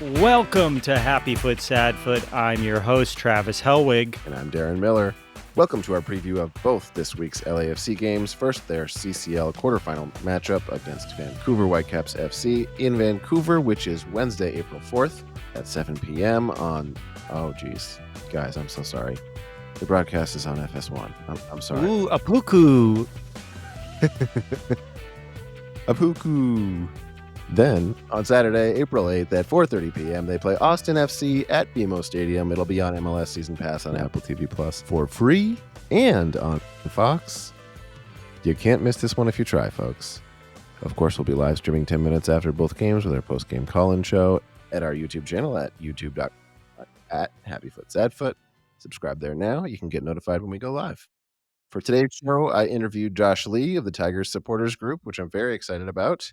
Welcome to Happy Foot, Sad Foot. I'm your host, Travis Hellwig. And I'm Darren Miller. Welcome to our preview of both this week's LAFC games. First, their CCL quarterfinal matchup against Vancouver Whitecaps FC in Vancouver, which is Wednesday, April 4th at 7 p.m. on... Oh, geez. Guys, I'm so sorry. The broadcast is on FS1. I'm sorry. Ooh, Apuku. Apuku. Then, on Saturday, April 8th at 4:30 p.m., they play Austin FC at BMO Stadium. It'll be on MLS Season Pass on Apple TV Plus for free and on Fox. You can't miss this one if you try, folks. Of course, we'll be live streaming 10 minutes after both games with our post-game call-in show at our YouTube channel at youtube.com/HappyFootSadFoot. Subscribe there now. You can get notified when we go live. For today's show, I interviewed Josh Lee of the Tigers Supporters Group, which I'm very excited about.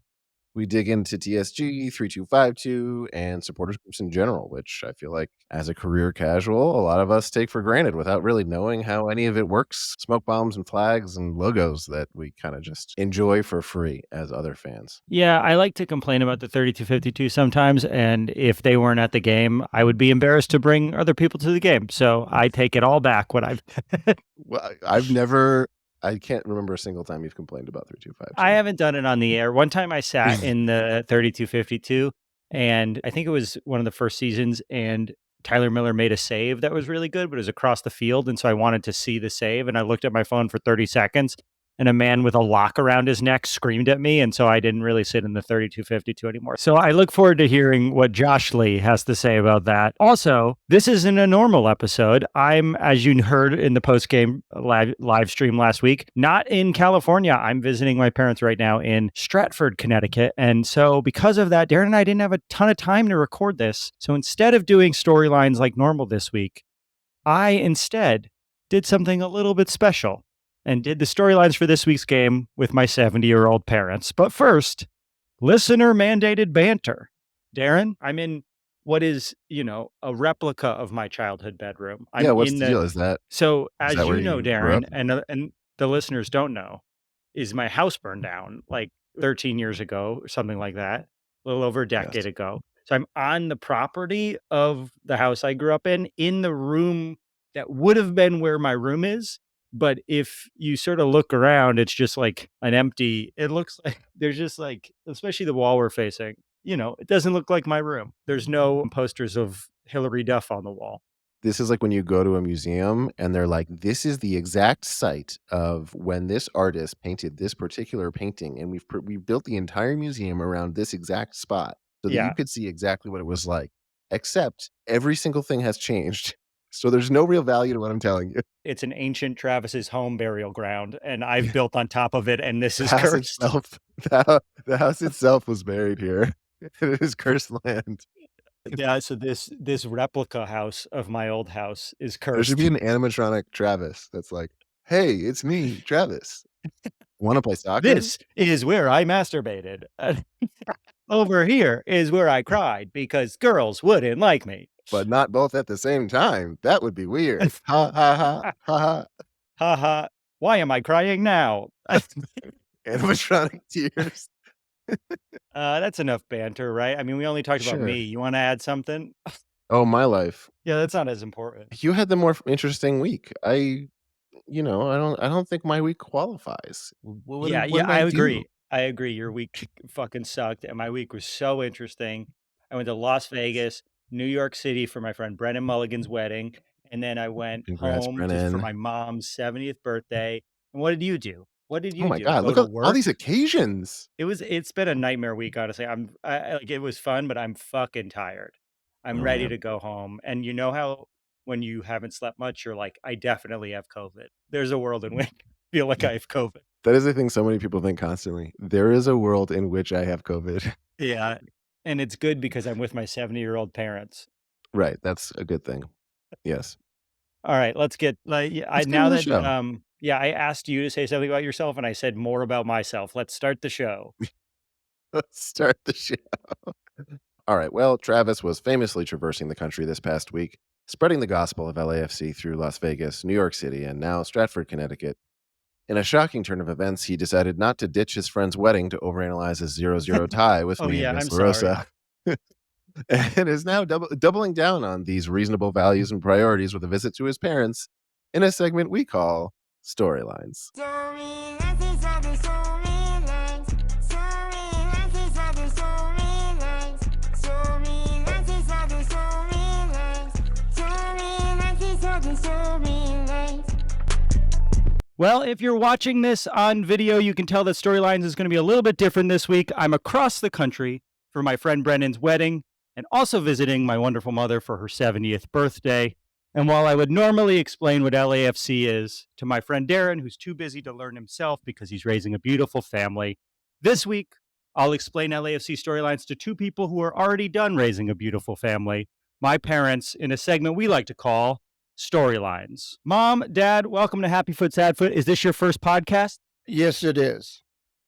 We dig into TSG, 3252, and supporters groups in general, which I feel like as a career casual, a lot of us take for granted without really knowing how any of it works. Smoke bombs and flags and logos that we kind of just enjoy for free as other fans. Yeah, I like to complain about the 3252 sometimes, and if they weren't at the game, I would be embarrassed to bring other people to the game. So I take it all back when I've... Well, I can't remember a single time you've complained about 3252. I haven't done it on the air. One time I sat in the 3252, and I think it was one of the first seasons, and Tyler Miller made a save that was really good, but it was across the field, and so I wanted to see the save, and I looked at my phone for 30 seconds, and a man with a lock around his neck screamed at me, and so I didn't really sit in the 3252 anymore. So I look forward to hearing what Josh Lee has to say about that. Also, this isn't a normal episode. I'm, as you heard in the post-game live stream last week, not in California. I'm visiting my parents right now in Stratford, Connecticut. And so because of that, Darren and I didn't have a ton of time to record this. So instead of doing storylines like normal this week, I instead did something a little bit special and did the storylines for this week's game with my 70-year-old parents. But first, listener-mandated banter. Darren, I'm in what is, a replica of my childhood bedroom. What's the deal? Is that... So, as you know, Darren, up? and the listeners don't know, is my house burned down like 13 years ago or something like that, a little over a decade ago. So I'm on the property of the house I grew up in the room that would have been where my room is. But if you sort of look around, it's just like it looks like there's just like, especially the wall we're facing, it doesn't look like my room. There's no posters of Hillary Duff on the wall. This is like when you go to a museum and they're like, this is the exact site of when this artist painted this particular painting. And we've built the entire museum around this exact spot so that you could see exactly what it was like, except every single thing has changed. So there's no real value to what I'm telling you. It's an ancient Travis's home burial ground, and I've built on top of it, and this is The house cursed. the house itself was buried here. It is cursed land. Yeah, so this replica house of my old house is cursed. There should be an animatronic Travis that's like, hey, it's me, Travis. Want to play soccer? This is where I masturbated. Over here is where I cried because girls wouldn't like me. But not both at the same time. That would be weird. Ha, ha, ha, ha, ha. Ha ha. Why am I crying now? Animatronic tears. That's enough banter, right? I mean, we only talked about me. You want to add something? Oh, my life. Yeah, that's not as important. You had the more interesting week. I don't think my week qualifies. I agree. I agree. Your week fucking sucked, and my week was so interesting. I went to Las Vegas, New York City for my friend Brennan Mulligan's wedding, and then I went home for my mom's 70th birthday. And what did you do? What did you do? Oh my God, look at all these occasions. It's been a nightmare week, honestly. It was fun, but I'm fucking tired. I'm ready to go home. And you know how when you haven't slept much, you're like, I definitely have COVID. There's a world in which I feel like I have COVID. That is the thing so many people think constantly. There is a world in which I have COVID. Yeah. And it's good because I'm with my 70-year-old parents. Right. That's a good thing. Yes. All right. Let's get I asked you to say something about yourself and I said more about myself. Let's start the show. Let's start the show. All right. Well, Travis was famously traversing the country this past week, spreading the gospel of LAFC through Las Vegas, New York City, and now Stratford, Connecticut. In a shocking turn of events, he decided not to ditch his friend's wedding to overanalyze a 0-0 tie with me and Miss LaRosa. and is now doubling down on these reasonable values and priorities with a visit to his parents in a segment we call Storylines. Well, if you're watching this on video, you can tell that Storylines is going to be a little bit different this week. I'm across the country for my friend Brendan's wedding and also visiting my wonderful mother for her 70th birthday. And while I would normally explain what LAFC is to my friend Darren, who's too busy to learn himself because he's raising a beautiful family, this week I'll explain LAFC Storylines to two people who are already done raising a beautiful family, my parents, in a segment we like to call Storylines. Mom, Dad, welcome to Happy Foot, Sad Foot. Is this your first podcast? Yes, it is.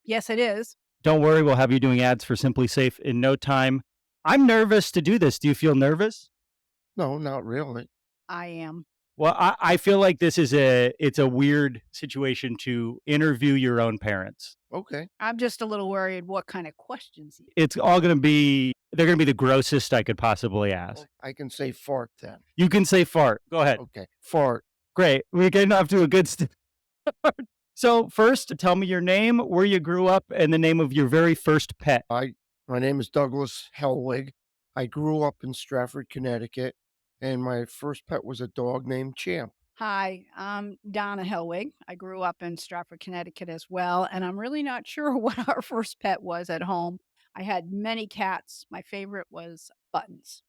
Yes, it is. Don't worry, we'll have you doing ads for Simply Safe in no time. I'm nervous to do this. Do you feel nervous? No, not really. I am. Well, I feel like it's a weird situation to interview your own parents. Okay. I'm just a little worried what kind of questions. It's all they're going to be the grossest I could possibly ask. I can say fart then. You can say fart. Go ahead. Okay. Fart. Great. We're getting off to a good start. So first, tell me your name, where you grew up, and the name of your very first pet. My name is Douglas Hellwig. I grew up in Stratford, Connecticut, and my first pet was a dog named Champ. Hi, I'm Donna Hellwig. I grew up in Stratford, Connecticut as well, and I'm really not sure what our first pet was at home. I had many cats. My favorite was Buttons.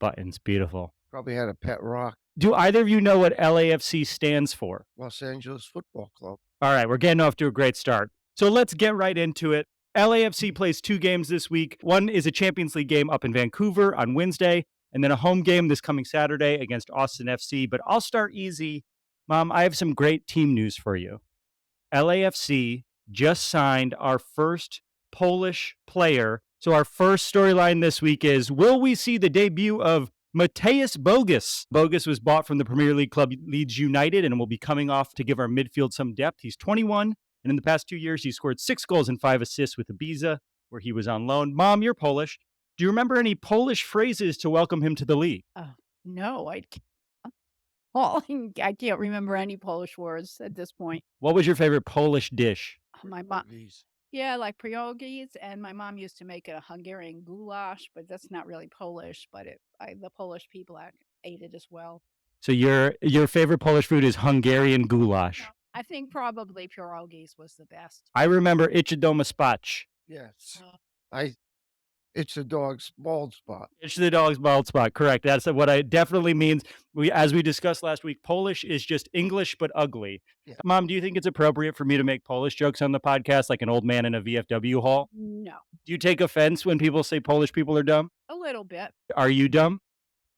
Buttons, beautiful. Probably had a pet rock. Do either of you know what LAFC stands for? Los Angeles Football Club. All right, we're getting off to a great start. So let's get right into it. LAFC plays 2 games this week. One is a Champions League game up in Vancouver on Wednesday, and then a home game this coming Saturday against Austin FC. But I'll start easy. Mom, I have some great team news for you. LAFC just signed our first Polish player. So our first storyline this week is, will we see the debut of Mateusz Bogus? Bogus was bought from the Premier League club Leeds United and will be coming off to give our midfield some depth. He's 21, and in the past 2 years, he scored 6 goals and 5 assists with Ibiza, where he was on loan. Mom, you're Polish. Do you remember any Polish phrases to welcome him to the league? No, I can't. Well, I can't remember any Polish words at this point. What was your favorite Polish dish? My mom, Please. yeah, like pierogies, and my mom used to make a Hungarian goulash, but that's not really Polish. But the Polish people ate it as well. So your favorite Polish food is Hungarian goulash. No, I think probably pierogies was the best. I remember Ichidoma spach. Yes. It's a dog's bald spot. It's the dog's bald spot. Correct. That's what it definitely means. As we discussed last week, Polish is just English but ugly. Yeah. Mom, do you think it's appropriate for me to make Polish jokes on the podcast like an old man in a VFW hall? No, Do you take offense when people say Polish people are dumb? a little bit. Are you dumb?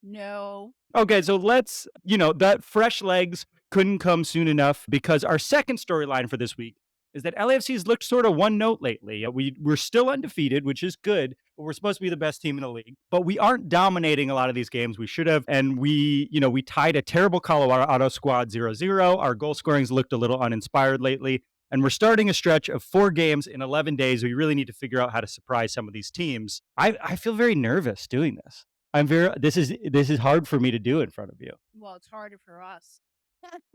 No. Okay, so that fresh legs couldn't come soon enough, because our second storyline for this week is that LAFC's looked sort of one note lately. We're still undefeated, which is good, but we're supposed to be the best team in the league. But we aren't dominating a lot of these games. We should have, and we tied a terrible Colorado squad 0-0. Our goal scoring's looked a little uninspired lately, and we're starting a stretch of 4 games in 11 days. We really need to figure out how to surprise some of these teams. I feel very nervous doing this. This is hard for me to do in front of you. Well, it's harder for us.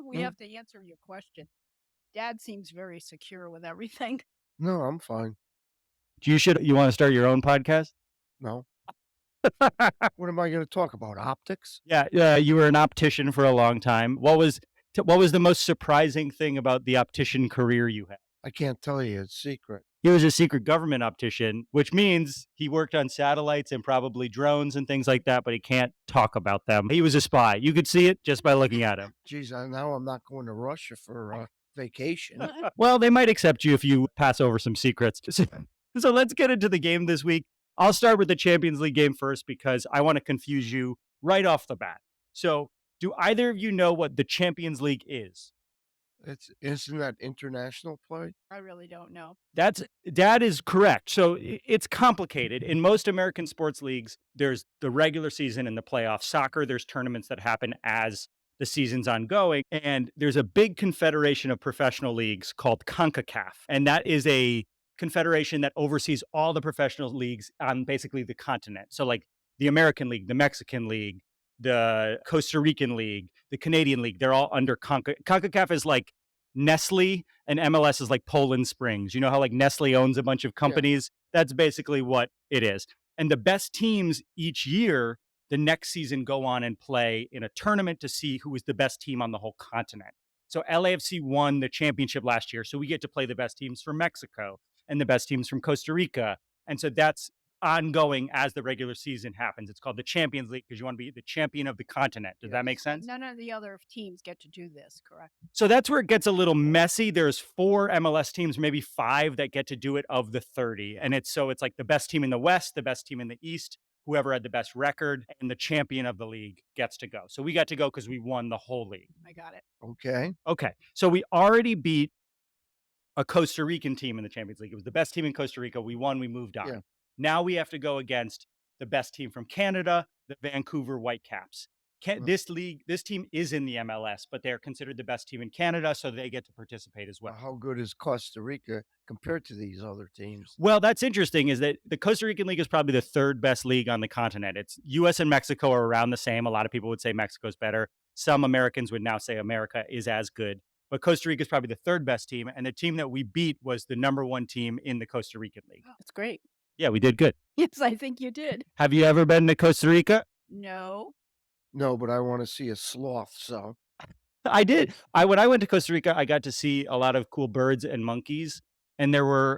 We have to answer your question. Dad seems very secure with everything. No, I'm fine. You want to start your own podcast? No. What am I going to talk about? Optics? Yeah, you were an optician for a long time. What was the most surprising thing about the optician career you had? I can't tell you. It's secret. He was a secret government optician, which means he worked on satellites and probably drones and things like that, but he can't talk about them. He was a spy. You could see it just by looking at him. Geez, now I'm not going to Russia for vacation. Well, they might accept you if you pass over some secrets. So let's get into the game this week. I'll start with the Champions League game first because I want to confuse you right off the bat. So do either of you know what the Champions League is? Isn't that international play? I really don't know. That is correct. So it's complicated. In most American sports leagues, there's the regular season and the playoffs. Soccer, there's tournaments that happen as the season's ongoing. And there's a big confederation of professional leagues called CONCACAF. And that is a confederation that oversees all the professional leagues on basically the continent. So like the American League, the Mexican League, the Costa Rican League, the Canadian League. They're all under CONCACAF is like Nestle and MLS is like Poland Springs. You know how like Nestle owns a bunch of companies? Yeah. That's basically what it is. And the best teams each year, the next season go on and play in a tournament to see who is the best team on the whole continent. So LAFC won the championship last year. So we get to play the best teams from Mexico and the best teams from Costa Rica. And so that's ongoing as the regular season happens. It's called the Champions League because you want to be the champion of the continent. Does that make sense? None of the other teams get to do this, correct? So that's where it gets a little messy. There's 4 MLS teams, maybe 5 that get to do it of the 30. And it's like the best team in the West, the best team in the East, whoever had the best record, and the champion of the league gets to go. So we got to go because we won the whole league. I got it. Okay. So we already beat a Costa Rican team in the Champions League. It was the best team in Costa Rica. We won, we moved on. Yeah. Now we have to go against the best team from Canada, the Vancouver Whitecaps. This team is in the MLS, but they're considered the best team in Canada, so they get to participate as well. How good is Costa Rica compared to these other teams? Well, that's interesting, is that the Costa Rican League is probably the 3rd best league on the continent. It's US and Mexico are around the same. A lot of people would say Mexico's better. Some Americans would now say America is as good. But Costa Rica is probably the 3rd best team, and the team that we beat was the number 1 team in the Costa Rican League. Oh, that's great. Yeah, we did good. Yes, I think you did. Have you ever been to Costa Rica? No. No, but I want to see a sloth, so. I did. When I went to Costa Rica, I got to see a lot of cool birds and monkeys. And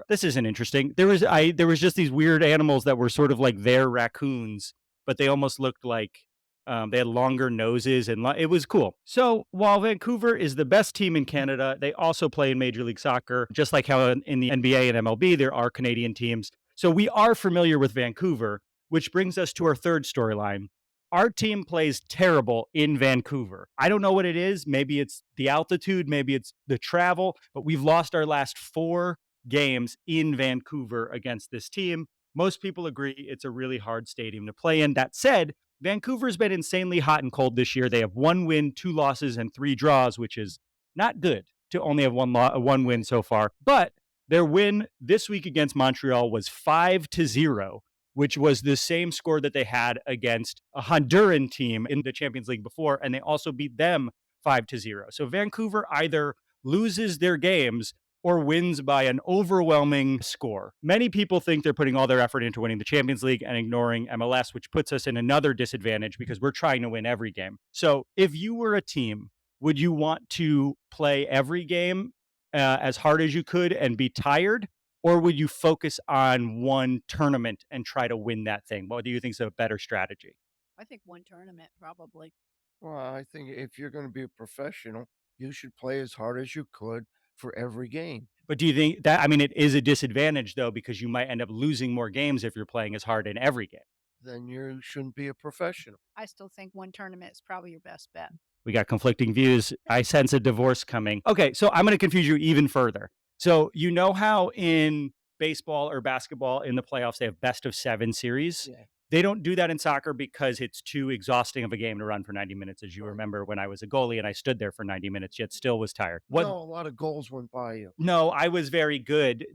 this isn't interesting. There was just these weird animals that were sort of like their raccoons, but they almost looked like they had longer noses, and it was cool. So while Vancouver is the best team in Canada, they also play in Major League Soccer, just like how in the NBA and MLB, there are Canadian teams. So we are familiar with Vancouver, which brings us to our 3rd storyline. Our team plays terrible in Vancouver. I don't know what it is. Maybe it's the altitude, maybe it's the travel, but we've lost our last 4 games in Vancouver against this team. Most people agree it's a really hard stadium to play in. That said, Vancouver's been insanely hot and cold this year. They have 1 win, 2 losses, and 3 draws, which is not good to only have one win so far. But their win this week against Montreal was 5-0, which was the same score that they had against a Honduran team in the Champions League before, and they also beat them 5-0. So Vancouver either loses their games or wins by an overwhelming score. Many people think they're putting all their effort into winning the Champions League and ignoring MLS, which puts us in another disadvantage because we're trying to win every game. So if you were a team, would you want to play every game as hard as you could and be tired? Or would you focus on one tournament and try to win that thing? What do you think is a better strategy? I think one tournament, probably. Well, I think if you're going to be a professional, you should play as hard as you could for every game. But do you think that, it is a disadvantage, though, because you might end up losing more games if you're playing as hard in every game? Then you shouldn't be a professional. I still think one tournament is probably your best bet. We got conflicting views. I sense a divorce coming. Okay, so I'm going to confuse you even further. So you know how in baseball or basketball in the playoffs, they have best of 7 series? Yeah. They don't do that in soccer because it's too exhausting of a game to run for 90 minutes, as you remember when I was a goalie and I stood there for 90 minutes, yet still was tired. No, a lot of goals went by you. No, I was very good.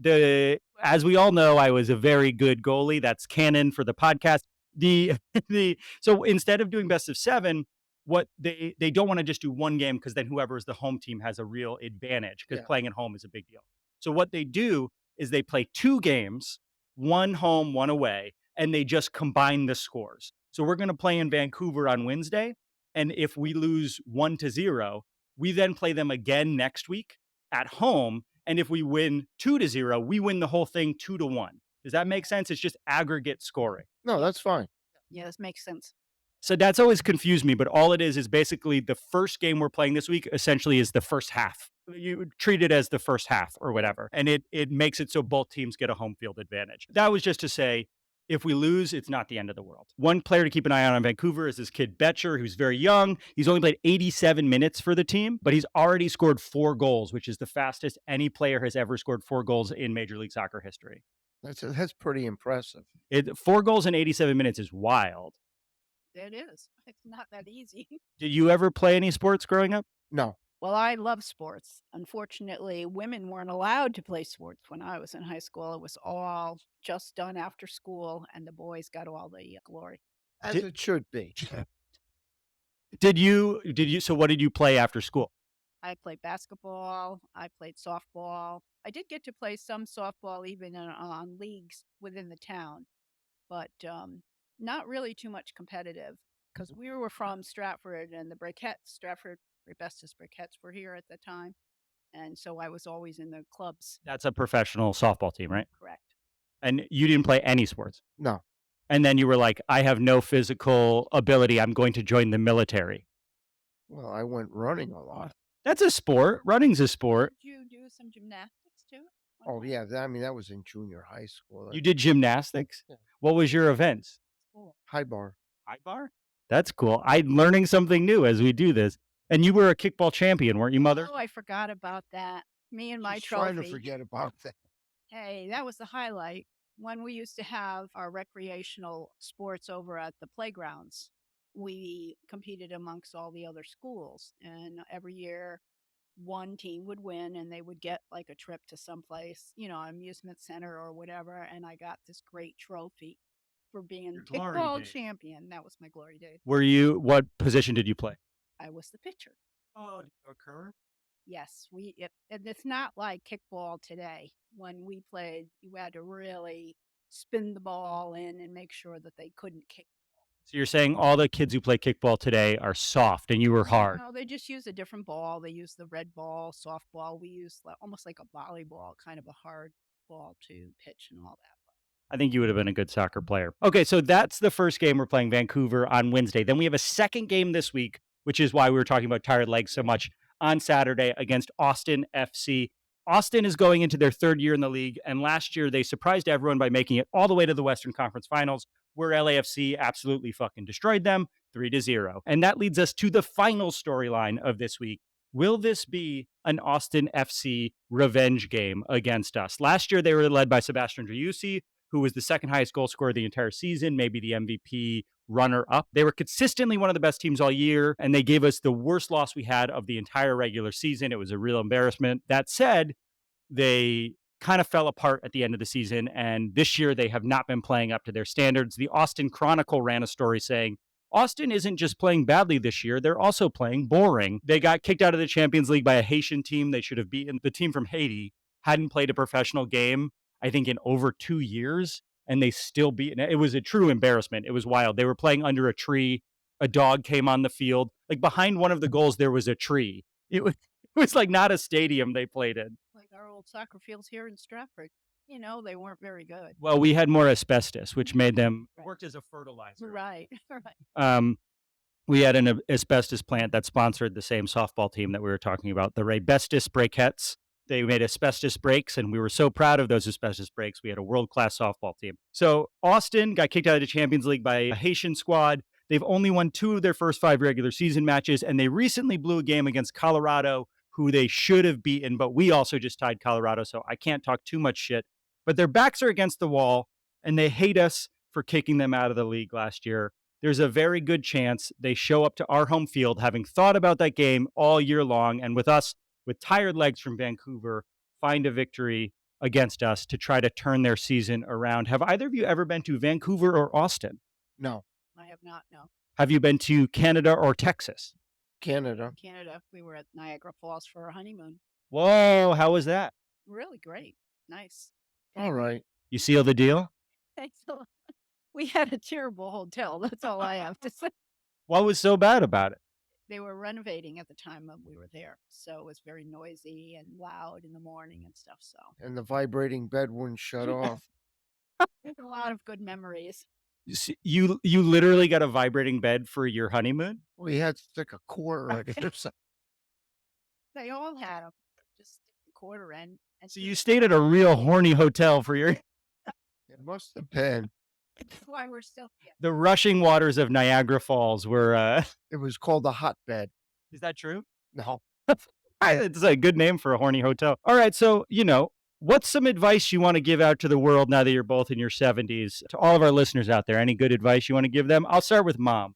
As we all know, I was a very good goalie. That's canon for the podcast. So instead of doing best of 7, what they don't want to just do one game because then whoever is the home team has a real advantage because playing at home is a big deal. So what they do is they play 2 games, 1 home, 1 away, and they just combine the scores. So we're going to play in Vancouver on Wednesday. And if we lose 1-0, we then play them again next week at home. And if we win 2-0, we win the whole thing 2-1. Does that make sense? It's just aggregate scoring. No, that's fine. Yeah, this makes sense. So that's always confused me, but all it is basically the first game we're playing this week essentially is the first half. You treat it as the first half or whatever, and it makes it so both teams get a home field advantage. That was just to say, if we lose, it's not the end of the world. One player to keep an eye on Vancouver is this kid Betcher, who's very young. He's only played 87 minutes for the team, but he's already scored 4 goals, which is the fastest any player has ever scored 4 goals in Major League Soccer history. That's pretty impressive. 4 goals in 87 minutes is wild. It is. It's not that easy. Did you ever play any sports growing up? No. Well, I love sports. Unfortunately, women weren't allowed to play sports when I was in high school. It was all just done after school, and the boys got all the glory. As it should be. So what did you play after school? I played basketball. I played softball. I did get to play some softball even on leagues within the town, but not really too much competitive because we were from Stratford and the Stratford Rebestis Briquettes were here at the time. And so I was always in the clubs. That's a professional softball team, right? Correct. And you didn't play any sports? No. And then you were like, I have no physical ability. I'm going to join the military. Well, I went running a lot. That's a sport. Running's a sport. Did you do some gymnastics too? Oh, yeah. That was in junior high school. You did gymnastics? Yeah. What was your events? High bar. High bar? That's cool. I'm learning something new as we do this. And you were a kickball champion, weren't you, Mother? Oh, I forgot about that. Me and my Just trophy. trying to forget about that. Hey, that was the highlight. When we used to have our recreational sports over at the playgrounds, we competed amongst all the other schools. And every year, one team would win and they would get like a trip to someplace, amusement center or whatever. And I got this great trophy for being kickball champion. That was my glory days. What position did you play? I was the pitcher. Oh, occur? Yes, and it's not like kickball today. When we played, you had to really spin the ball in and make sure that they couldn't kick. So you're saying all the kids who play kickball today are soft and you were hard? No, they just use a different ball. They use the red ball, softball. We use almost like a volleyball, kind of a hard ball to pitch and all that. I think you would have been a good soccer player. Okay, so that's the first game. We're playing Vancouver on Wednesday. Then we have a second game this week, which is why we were talking about tired legs so much, on Saturday against Austin FC. Austin is going into their third year in the league, and last year they surprised everyone by making it all the way to the Western Conference Finals, where LAFC absolutely fucking destroyed them 3-0. And that leads us to the final storyline of this week. Will this be an Austin FC revenge game against us? Last year, they were led by Sebastian Driussi, who was the second highest goal scorer of the entire season, maybe the MVP runner-up. They were consistently one of the best teams all year, and they gave us the worst loss we had of the entire regular season. It was a real embarrassment. That said, they kind of fell apart at the end of the season, and this year they have not been playing up to their standards. The Austin Chronicle ran a story saying, Austin isn't just playing badly this year, they're also playing boring. They got kicked out of the Champions League by a Haitian team they should have beaten. The team from Haiti hadn't played a professional game, I think, in over 2 years, and they still beat. It was a true embarrassment. It was wild. They were playing under a tree. A dog came on the field. Like behind one of the goals, there was a tree. It was like not a stadium they played in. Like our old soccer fields here in Stratford. They weren't very good. Well, we had more asbestos, which made them worked as a fertilizer. Right, right. We had an asbestos plant that sponsored the same softball team that we were talking about, the Rebestis Briquettes. They made asbestos breaks, and we were so proud of those asbestos breaks. We had a world-class softball team. So Austin got kicked out of the Champions League by a Haitian squad. They've only won 2 of their first 5 regular season matches, and they recently blew a game against Colorado, who they should have beaten, but we also just tied Colorado, so I can't talk too much shit. But their backs are against the wall, and they hate us for kicking them out of the league last year. There's a very good chance they show up to our home field having thought about that game all year long, and with us, with tired legs from Vancouver, find a victory against us to try to turn their season around. Have either of you ever been to Vancouver or Austin? No. I have not, no. Have you been to Canada or Texas? Canada. We were at Niagara Falls for our honeymoon. Whoa, how was that? Really great. Nice. All right. You seal the deal? Thanks a lot. We had a terrible hotel. That's all I have to say. What was so bad about it? They were renovating at the time that we were there. So it was very noisy and loud in the morning and stuff. So And the vibrating bed wouldn't shut off. there's a lot of good memories. You literally got a vibrating bed for your honeymoon? We had to stick a quarter in it or something. They all had them. Just stick the quarter in. And So you stayed at a real horny hotel for your... It must have been. That's why we're still here. The rushing waters of Niagara Falls were... It was called the hotbed. Is that true? No. It's a good name for a horny hotel. All right, so, what's some advice you want to give out to the world now that you're both in your 70s? To all of our listeners out there, any good advice you want to give them? I'll start with Mom.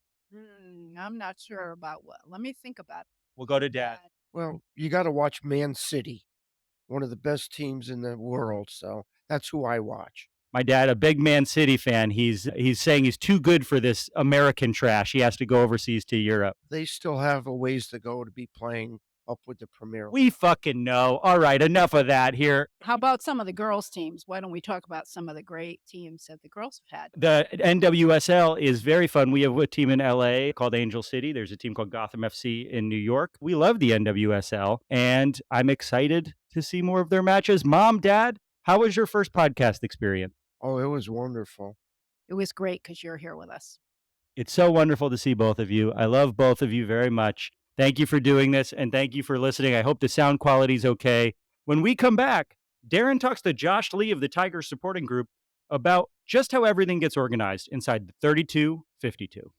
I'm not sure about what. Let me think about it. We'll go to Dad. Well, you got to watch Man City, one of the best teams in the world. So that's who I watch. My dad, a big Man City fan, he's saying he's too good for this American trash. He has to go overseas to Europe. They still have a ways to go to be playing up with the Premier League. We fucking know. All right, enough of that here. How about some of the girls' teams? Why don't we talk about some of the great teams that the girls have had? The NWSL is very fun. We have a team in LA called Angel City. There's a team called Gotham FC in New York. We love the NWSL, and I'm excited to see more of their matches. Mom, Dad, how was your first podcast experience? Oh, it was wonderful. It was great because you're here with us. It's so wonderful to see both of you. I love both of you very much. Thank you for doing this, and thank you for listening. I hope the sound quality is okay. When we come back, Darren talks to Josh Lee of the Tigers supporting group about just how everything gets organized inside the 3252.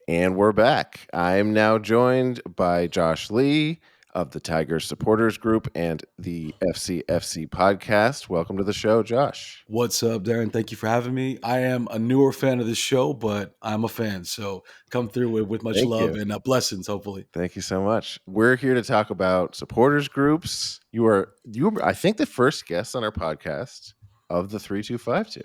And we're back. I'm now joined by Josh Lee of the Tigers supporters group and the FCFC podcast. Welcome to the show, Josh. What's up, Darren? Thank you for having me. I am a newer fan of this show, but I'm a fan. So come through with much love and blessings, hopefully. Thank you so much. We're here to talk about supporters groups. You were, I think, the first guest on our podcast of the 3252.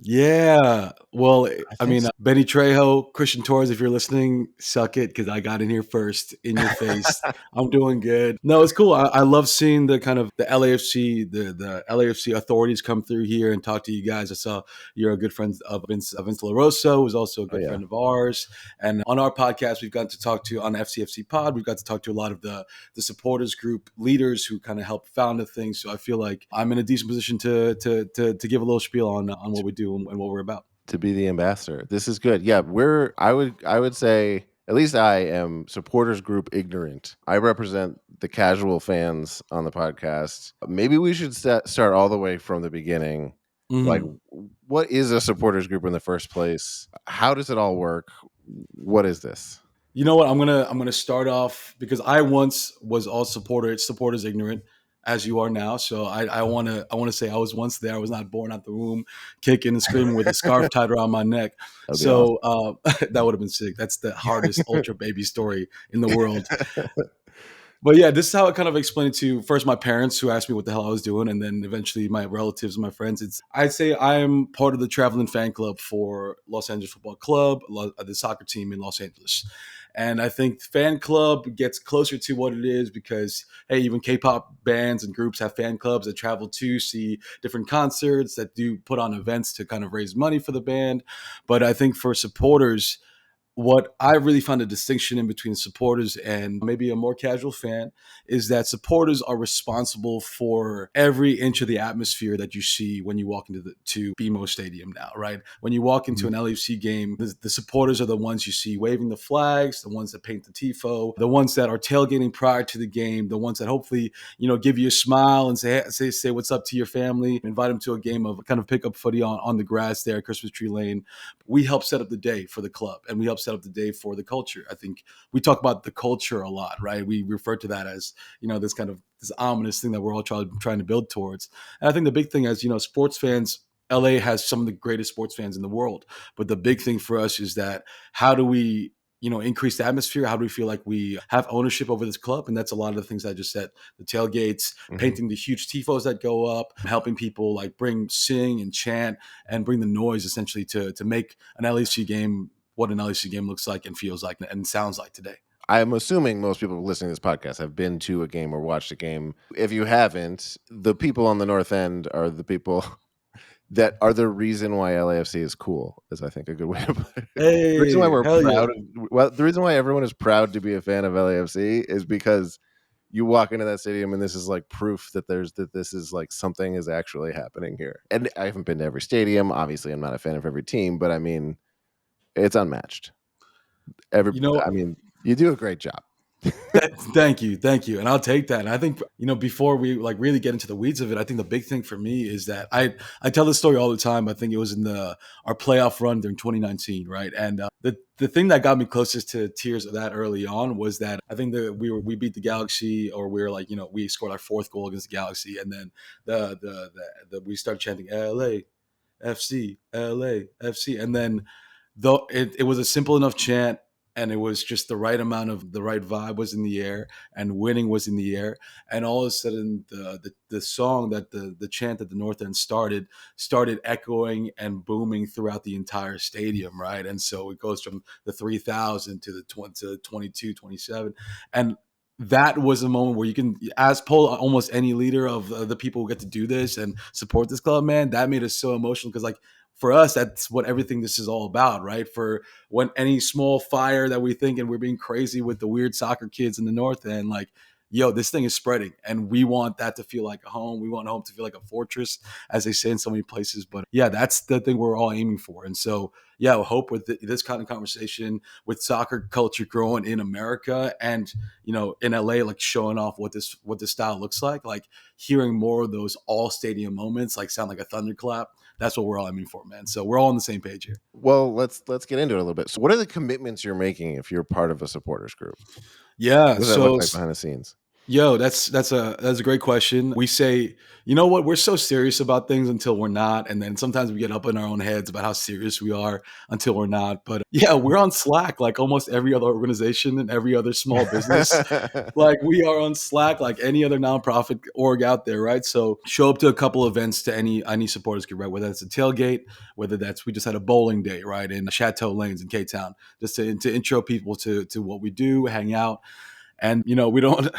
Yeah. Well, I mean, Benny Trejo, Christian Torres, if you're listening, suck it because I got in here first in your face. I'm doing good. No, it's cool. I love seeing the kind of the LAFC, the LAFC authorities come through here and talk to you guys. I saw you're a good friend of Vince LaRosa, who's also a good friend of ours. And on our podcast, we've gotten to talk to, on the FCFC pod, we've got to talk to a lot of the supporters group leaders who kind of help found the thing. So I feel like I'm in a decent position to give a little spiel on what we do and what we're about. To be the ambassador. This is good. Yeah, I would say, at least I am supporters group ignorant. I represent the casual fans on the podcast. Maybe we should start all the way from the beginning. Mm-hmm. Like, what is a supporters group in the first place? How does it all work? What is this? You know what? I'm gonna start off because I once was all supporters ignorant, as you are now. So I want to say I was once there. I was not born out the womb, kicking and screaming with a scarf tied around my neck. So awesome. That would have been sick. That's the hardest ultra baby story in the world. But yeah, this is how I kind of explained it to first my parents, who asked me what the hell I was doing, and then eventually my relatives and my friends. I'd say I'm part of the traveling fan club for Los Angeles Football Club, the soccer team in Los Angeles. And I think fan club gets closer to what it is because, hey, even K-pop bands and groups have fan clubs that travel to see different concerts, that do put on events to kind of raise money for the band. But I think for supporters, what I really found a distinction in between supporters and maybe a more casual fan is that supporters are responsible for every inch of the atmosphere that you see when you walk into to BMO Stadium now, right? When you walk into an LAFC game, the supporters are the ones you see waving the flags, the ones that paint the tifo, the ones that are tailgating prior to the game, the ones that hopefully, give you a smile and say what's up to your family, invite them to a game of kind of pickup footy on the grass there at Christmas Tree Lane. We help set up the day for the club, and we help set up the day for the culture. I think we talk about the culture a lot, right? We refer to that as, this kind of this ominous thing that we're all trying to build towards. And I think the big thing is, sports fans, LA has some of the greatest sports fans in the world. But the big thing for us is that how do we, increase the atmosphere? How do we feel like we have ownership over this club? And that's a lot of the things I just said, the tailgates, painting the huge tifos that go up, helping people like sing and chant and bring the noise essentially to make an LAFC game what an LAFC game looks like and feels like and sounds like today. I'm assuming most people listening to this podcast have been to a game or watched a game. If you haven't, the people on the North End are the people that are the reason why LAFC is cool, is I think a good way to put it. Hey, the reason why we're proud. Yeah. The reason why everyone is proud to be a fan of LAFC is because you walk into that stadium and this is like proof that this is like something is actually happening here. And I haven't been to every stadium. Obviously, I'm not a fan of every team, but I mean, it's unmatched. You do a great job. Thank you. And I'll take that. And I think, before we really get into the weeds of it, I think the big thing for me is that I tell this story all the time. I think it was in our playoff run during 2019, right? And the thing that got me closest to tears of that early on was that I think that we beat the Galaxy, or we were we scored our fourth goal against the Galaxy, and then we started chanting LAFC, LAFC, and then though it was a simple enough chant. and it was just the right amount of the right vibe was in the air, and winning was in the air. And all of a sudden, the song that the chant that the North End started echoing and booming throughout the entire stadium, right? And so it goes from the 3,000 to the 20, to 22, 27, and that was a moment where you can ask poll almost any leader of the people who get to do this and support this club, man. That made us so emotional because, like, for us, that's what everything this is all about, right? For when any small fire that we think and we're being crazy with the weird soccer kids in the North End, like, yo, this thing is spreading, and we want that to feel like a home. We want home to feel like a fortress, as they say in so many places. But yeah, that's the thing we're all aiming for. And so, yeah, I hope with this kind of conversation, with soccer culture growing in America and, you know, in LA, like showing off what this style looks like hearing more of those all stadium moments, like sound like a thunderclap. That's what we're all aiming for, man. So we're all on the same page here. Well, let's get into it a little bit. So what are the commitments you're making if you're part of a supporters group? Yeah. What does that look like behind the scenes? Yo, that's a great question. We say, you know what, we're so serious about things until we're not, and then sometimes we get up in our own heads about how serious we are until we're not. But yeah, we're on Slack like almost every other organization and every other small business. Like, we are on Slack like any other nonprofit org out there, right? So show up to a couple events to any supporters group, right? Whether it's a tailgate, whether that's, we just had a bowling day, right, in Chateau Lanes in K-Town, just to intro people to what we do, hang out. And, you know, we don't,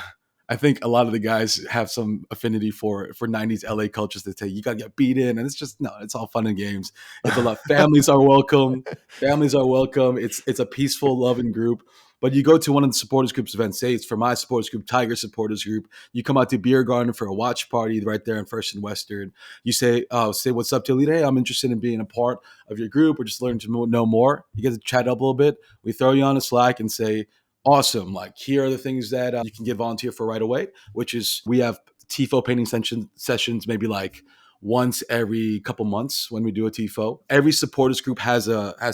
I think a lot of the guys have some affinity for 90s LA cultures that say you got to get beat in. And it's just, no, it's all fun and games. It's a lot. Families are welcome. Families are welcome. It's a peaceful, loving group. But you go to one of the supporters groups events, say it's for my supporters group, Tiger supporters group. You come out to Beer Garden for a watch party right there in First and Western. You say what's up to Elite. Hey, I'm interested in being a part of your group or just learning to know more. You get to chat up a little bit. We throw you on a Slack and say, awesome, like, here are the things that you can get volunteer for right away, which is we have TIFO painting sessions maybe like once every couple months when we do a TIFO. Every supporters group has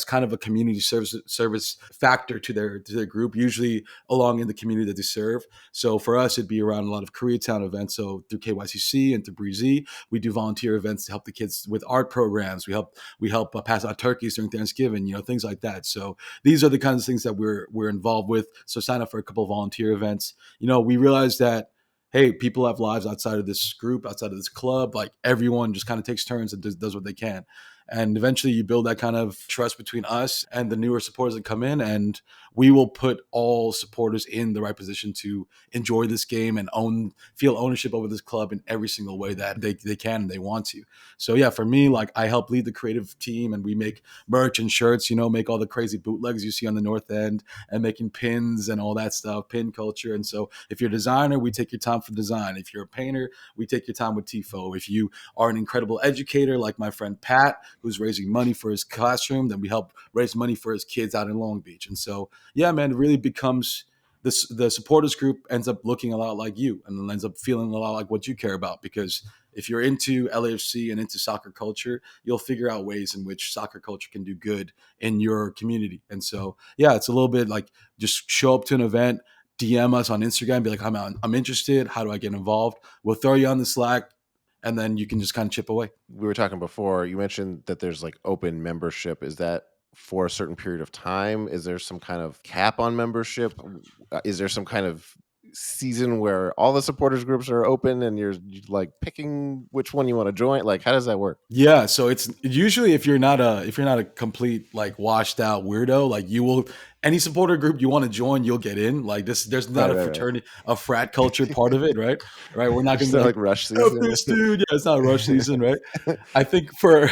kind of a community service factor to their group, usually along in the community that they serve. So for us, it'd be around a lot of Koreatown events. So through KYCC and through Breezy, we do volunteer events to help the kids with art programs. We help pass out turkeys during Thanksgiving, you know, things like that. So these are the kinds of things that we're involved with. So sign up for a couple of volunteer events. You know, we realize that, hey, people have lives outside of this group, outside of this club. Like, everyone just kind of takes turns and does what they can. And eventually you build that kind of trust between us and the newer supporters that come in, and we will put all supporters in the right position to enjoy this game and feel ownership over this club in every single way that they can and they want to. So yeah, for me, like, I help lead the creative team, and we make merch and shirts, you know, make all the crazy bootlegs you see on the North End, and making pins and all that stuff, pin culture. And so if you're a designer, we take your time for design. If you're a painter, we take your time with TIFO. If you are an incredible educator like my friend Pat, who's raising money for his classroom, then we help raise money for his kids out in Long Beach. And so, yeah, man, it really becomes the supporters group ends up looking a lot like you, and then ends up feeling a lot like what you care about. Because if you're into LAFC and into soccer culture, you'll figure out ways in which soccer culture can do good in your community. And so, yeah, it's a little bit like, just show up to an event, DM us on Instagram, be like, I'm interested. How do I get involved? We'll throw you on the Slack, and then you can just kind of chip away. We were talking before, you mentioned that there's like open membership. Is that for a certain period of time? Is there some kind of cap on membership? Is there some kind of season where all the supporters groups are open and you're like picking which one you want to join? Like, how does that work? Yeah, so it's usually, if you're not a complete, like, washed out weirdo, like, you will, any supporter group you want to join, you'll get in. Like, there's not a fraternity, a frat culture part of it, right? We're not going to be like rush season. This dude. Yeah, it's not rush season, right? I think for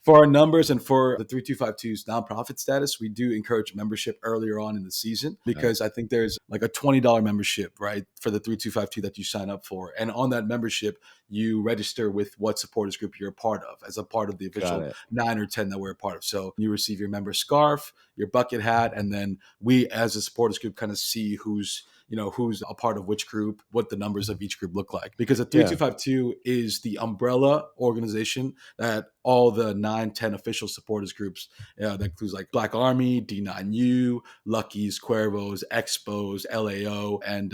our numbers and for the 3252's nonprofit status, we do encourage membership earlier on in the season, because I think there's like a $20 membership, right, for the 3252 that you sign up for. And on that membership, you register with what supporters group you're a part of as a part of the official 9 or 10 that we're a part of. So you receive your member scarf, your bucket hat, and then we as a supporters group kind of see who's a part of which group, what the numbers of each group look like. Because the 3252 is the umbrella organization that all the 9-10 official supporters groups, that includes like Black Army, D9U, Lucky's, Cuervos, Expos, LAO, and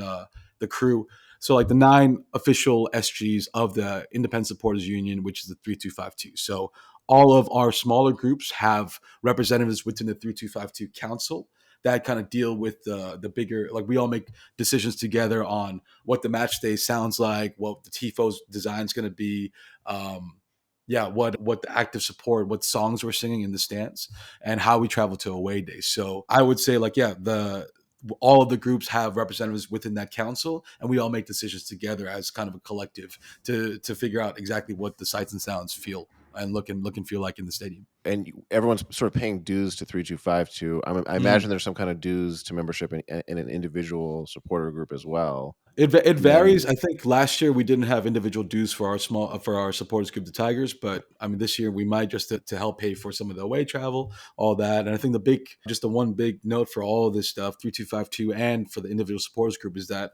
the crew. So like the 9 official SGs of the Independent Supporters Union, which is the 3252. So all of our smaller groups have representatives within the 3252 council. that kind of deal with the bigger, like we all make decisions together on what the match day sounds like, what the TIFO's design is going to be. What the active support, what songs we're singing in the stands, and how we travel to away days. So I would say all of the groups have representatives within that council, and we all make decisions together as kind of a collective to figure out exactly what the sights and sounds feel and look and feel like in the stadium. And everyone's sort of paying dues to 3252. I imagine there's some kind of dues to membership in an individual supporter group as well. It varies. I think last year we didn't have individual dues for our supporters group, the Tigers, but I mean this year we might just to help pay for some of the away travel, all that. And I think the one big note for all of this stuff, 3252, and for the individual supporters group is that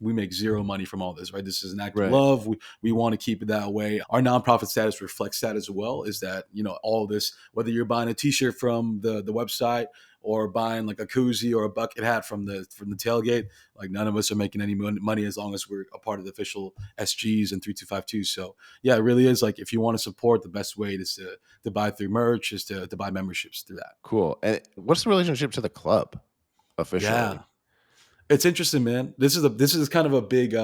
we make zero money from all this, right? This is an act of love. We want to keep it that way. Our nonprofit status reflects that as well. Is that all this, whether you're buying a T-shirt from the website or buying like a koozie or a bucket hat from the tailgate, like none of us are making any money as long as we're a part of the official SGs and 3252. So yeah, it really is like if you want to support, the best way is to buy through merch, is to buy memberships through that. Cool. And what's the relationship to the club officially? Yeah, it's interesting, man. This is kind of a big.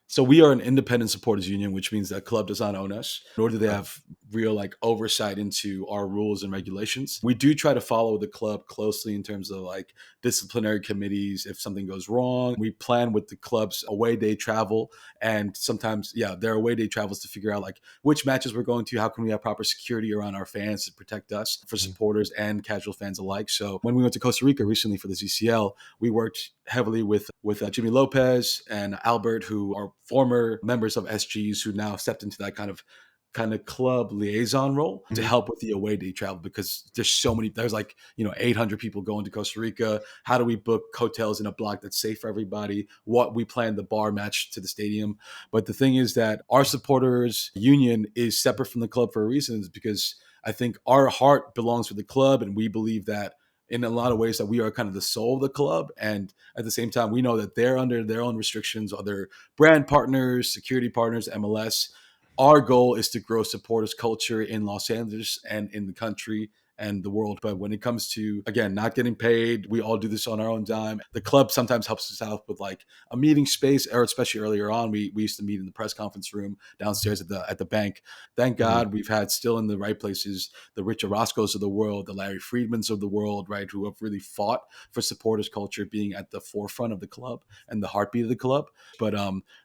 So we are an independent supporters union, which means that club does not own us, nor do they have real like oversight into our rules and regulations. We do try to follow the club closely in terms of like disciplinary committees. If something goes wrong, we plan with the club's away day travel, and sometimes their away day travels to figure out like which matches we're going to, how can we have proper security around our fans to protect us, for supporters and casual fans alike. So when we went to Costa Rica recently for the CCL, we worked heavily with Jimmy Lopez and Albert, who are former members of SGs who now stepped into that kind of club liaison role to help with the away day travel, because there's like 800 people going to Costa Rica. How do we book hotels in a block that's safe for everybody? What we plan the bar match to the stadium. But the thing is that our supporters union is separate from the club for a reason, is because I think our heart belongs with the club, and we believe that in a lot of ways that we are kind of the soul of the club. And at the same time, we know that they're under their own restrictions, other brand partners, security partners, MLS. Our goal is to grow supporters culture in Los Angeles and in the country and the world. But when it comes to, again, not getting paid, we all do this on our own dime. The club sometimes helps us out with like a meeting space, or especially earlier on, we used to meet in the press conference room downstairs at the bank. Thank God we've had still in the right places the Richard Roscoe's of the world, the Larry Friedmans of the world, right, who have really fought for supporters culture being at the forefront of the club and the heartbeat of the club. But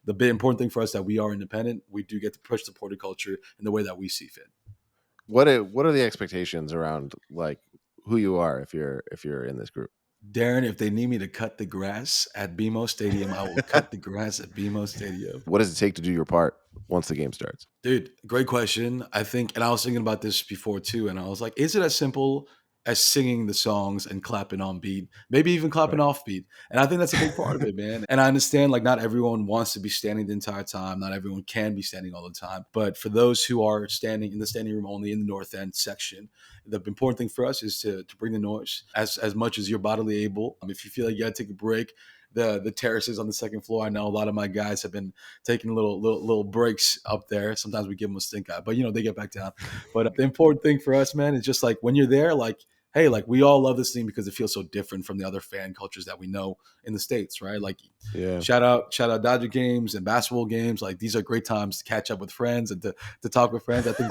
the big important thing for us that we are independent. We do get to push supporter culture in the way that we see fit. What are the expectations around like who you are if you're in this group? Darren, if they need me to cut the grass at BMO Stadium, I will cut the grass at BMO Stadium. What does it take to do your part once the game starts? Dude, great question. I think, and I was thinking about this before too, and I was like, is it as simple as singing the songs and clapping on beat, maybe even clapping off beat? And I think that's a big part of it, man. And I understand like not everyone wants to be standing the entire time. Not everyone can be standing all the time. But for those who are standing in the standing room only in the north end section, the important thing for us is to bring the noise as much as you're bodily able. If you feel like you got to take a break, the terraces on the second floor, I know a lot of my guys have been taking little breaks up there. Sometimes we give them a stink eye, but they get back down. But the important thing for us, man, is just like when you're there, like, hey, like we all love this thing because it feels so different from the other fan cultures that we know in the States, right? Like, shout out Dodger games and basketball games. Like these are great times to catch up with friends and to talk with friends. I think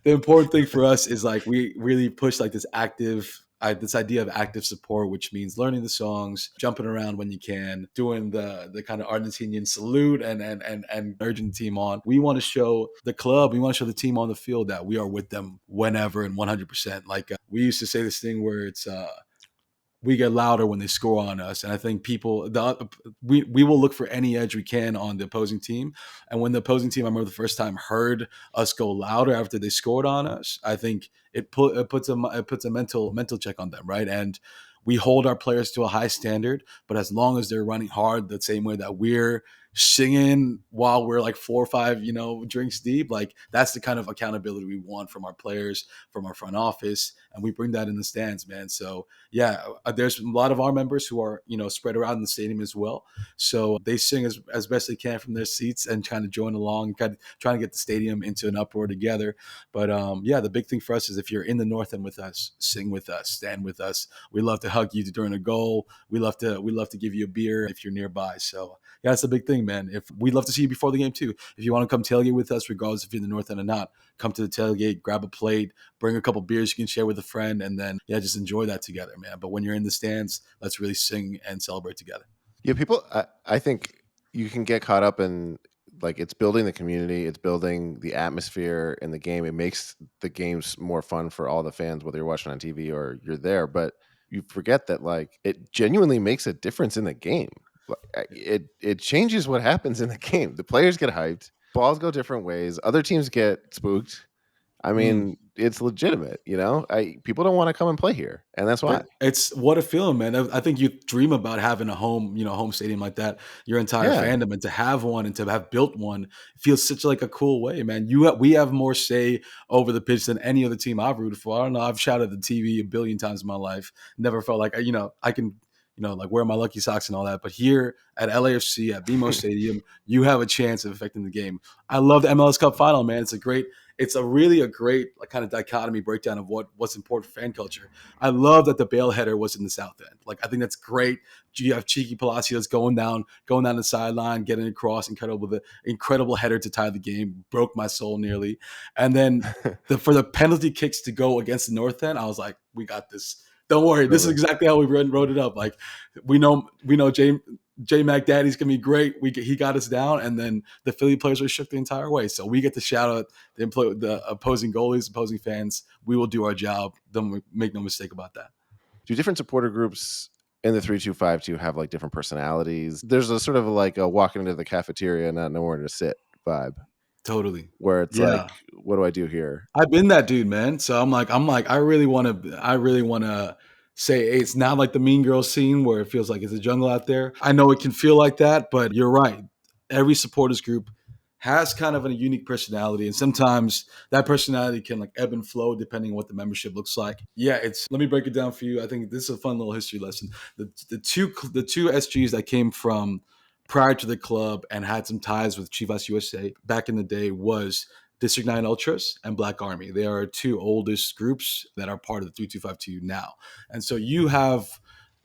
the important thing for us is like we really push like this idea of active support, which means learning the songs, jumping around when you can, doing the kind of Argentinian salute and urging the team on. We want to show the club, we want to show the team on the field that we are with them whenever and 100%. Like we used to say this thing where it's we get louder when they score on us. And I think we will look for any edge we can on the opposing team. And when the opposing team, I remember the first time, heard us go louder after they scored on us, I think it puts a mental check on them, right? And we hold our players to a high standard, but as long as they're running hard the same way that we're singing while we're like 4 or 5, drinks deep. Like that's the kind of accountability we want from our players, from our front office, and we bring that in the stands, man. So yeah, there's a lot of our members who are spread around in the stadium as well. So they sing as best they can from their seats and kind of join along, kind of trying to get the stadium into an uproar together. But yeah, the big thing for us is if you're in the North End with us, sing with us, stand with us. We love to hug you during a goal. We love to give you a beer if you're nearby. So yeah, that's the big thing, man. If we'd love to see you before the game too. If you want to come tailgate with us, regardless if you're in the North End or not, come to the tailgate, grab a plate, bring a couple beers you can share with a friend, and then yeah, just enjoy that together, man. But when you're in the stands, let's really sing and celebrate together. Yeah, people. I think you can get caught up in like it's building the community, it's building the atmosphere in the game. It makes the games more fun for all the fans, whether you're watching on TV or you're there. But you forget that like it genuinely makes a difference in the game. It changes what happens in the game. The players get hyped, balls go different ways, other teams get spooked. I mean, it's legitimate, people don't want to come and play here, and that's why. It's what a feeling, man. I think you dream about having a home stadium like that, your entire Yeah. fandom, and to have one and to have built one feels such like a cool way, man. We have more say over the pitch than any other team I've rooted for. I don't know. I've shouted at the TV a billion times in my life. Never felt like I can like wear my lucky socks and all that. But here at LAFC at BMO Stadium, you have a chance of affecting the game. I love the MLS Cup final, man. It's a really great like, kind of dichotomy breakdown of what's important for fan culture. I love that the bail header was in the South End. Like I think that's great. You have Cheeky Palacios going down the sideline, getting across, incredible header to tie the game, broke my soul nearly. And then for the penalty kicks to go against the North End, I was like, we got this. Don't worry, this is exactly how we wrote it up. Like we know J Mac Daddy's gonna be great. He got us down, and then the Philly players were shook the entire way. So we get to shout out the opposing goalies, opposing fans. We will do our job. Don't make no mistake about that. Do different supporter groups in the 3252 have like different personalities? There's a sort of like a walking into the cafeteria and not nowhere to sit vibe. Totally. Where it's like, what do I do here? I've been that dude, man. So I'm like, I really want to say, hey, it's not like the Mean Girls scene where it feels like it's a jungle out there. I know it can feel like that, but you're right. Every supporters group has kind of a unique personality, and sometimes that personality can like ebb and flow depending on what the membership looks like. Yeah, let me break it down for you. I think this is a fun little history lesson. The two SGs that came from prior to the club and had some ties with Chivas USA back in the day was District 9 Ultras and Black Army. They are our two oldest groups that are part of the 3252 now. And so you have,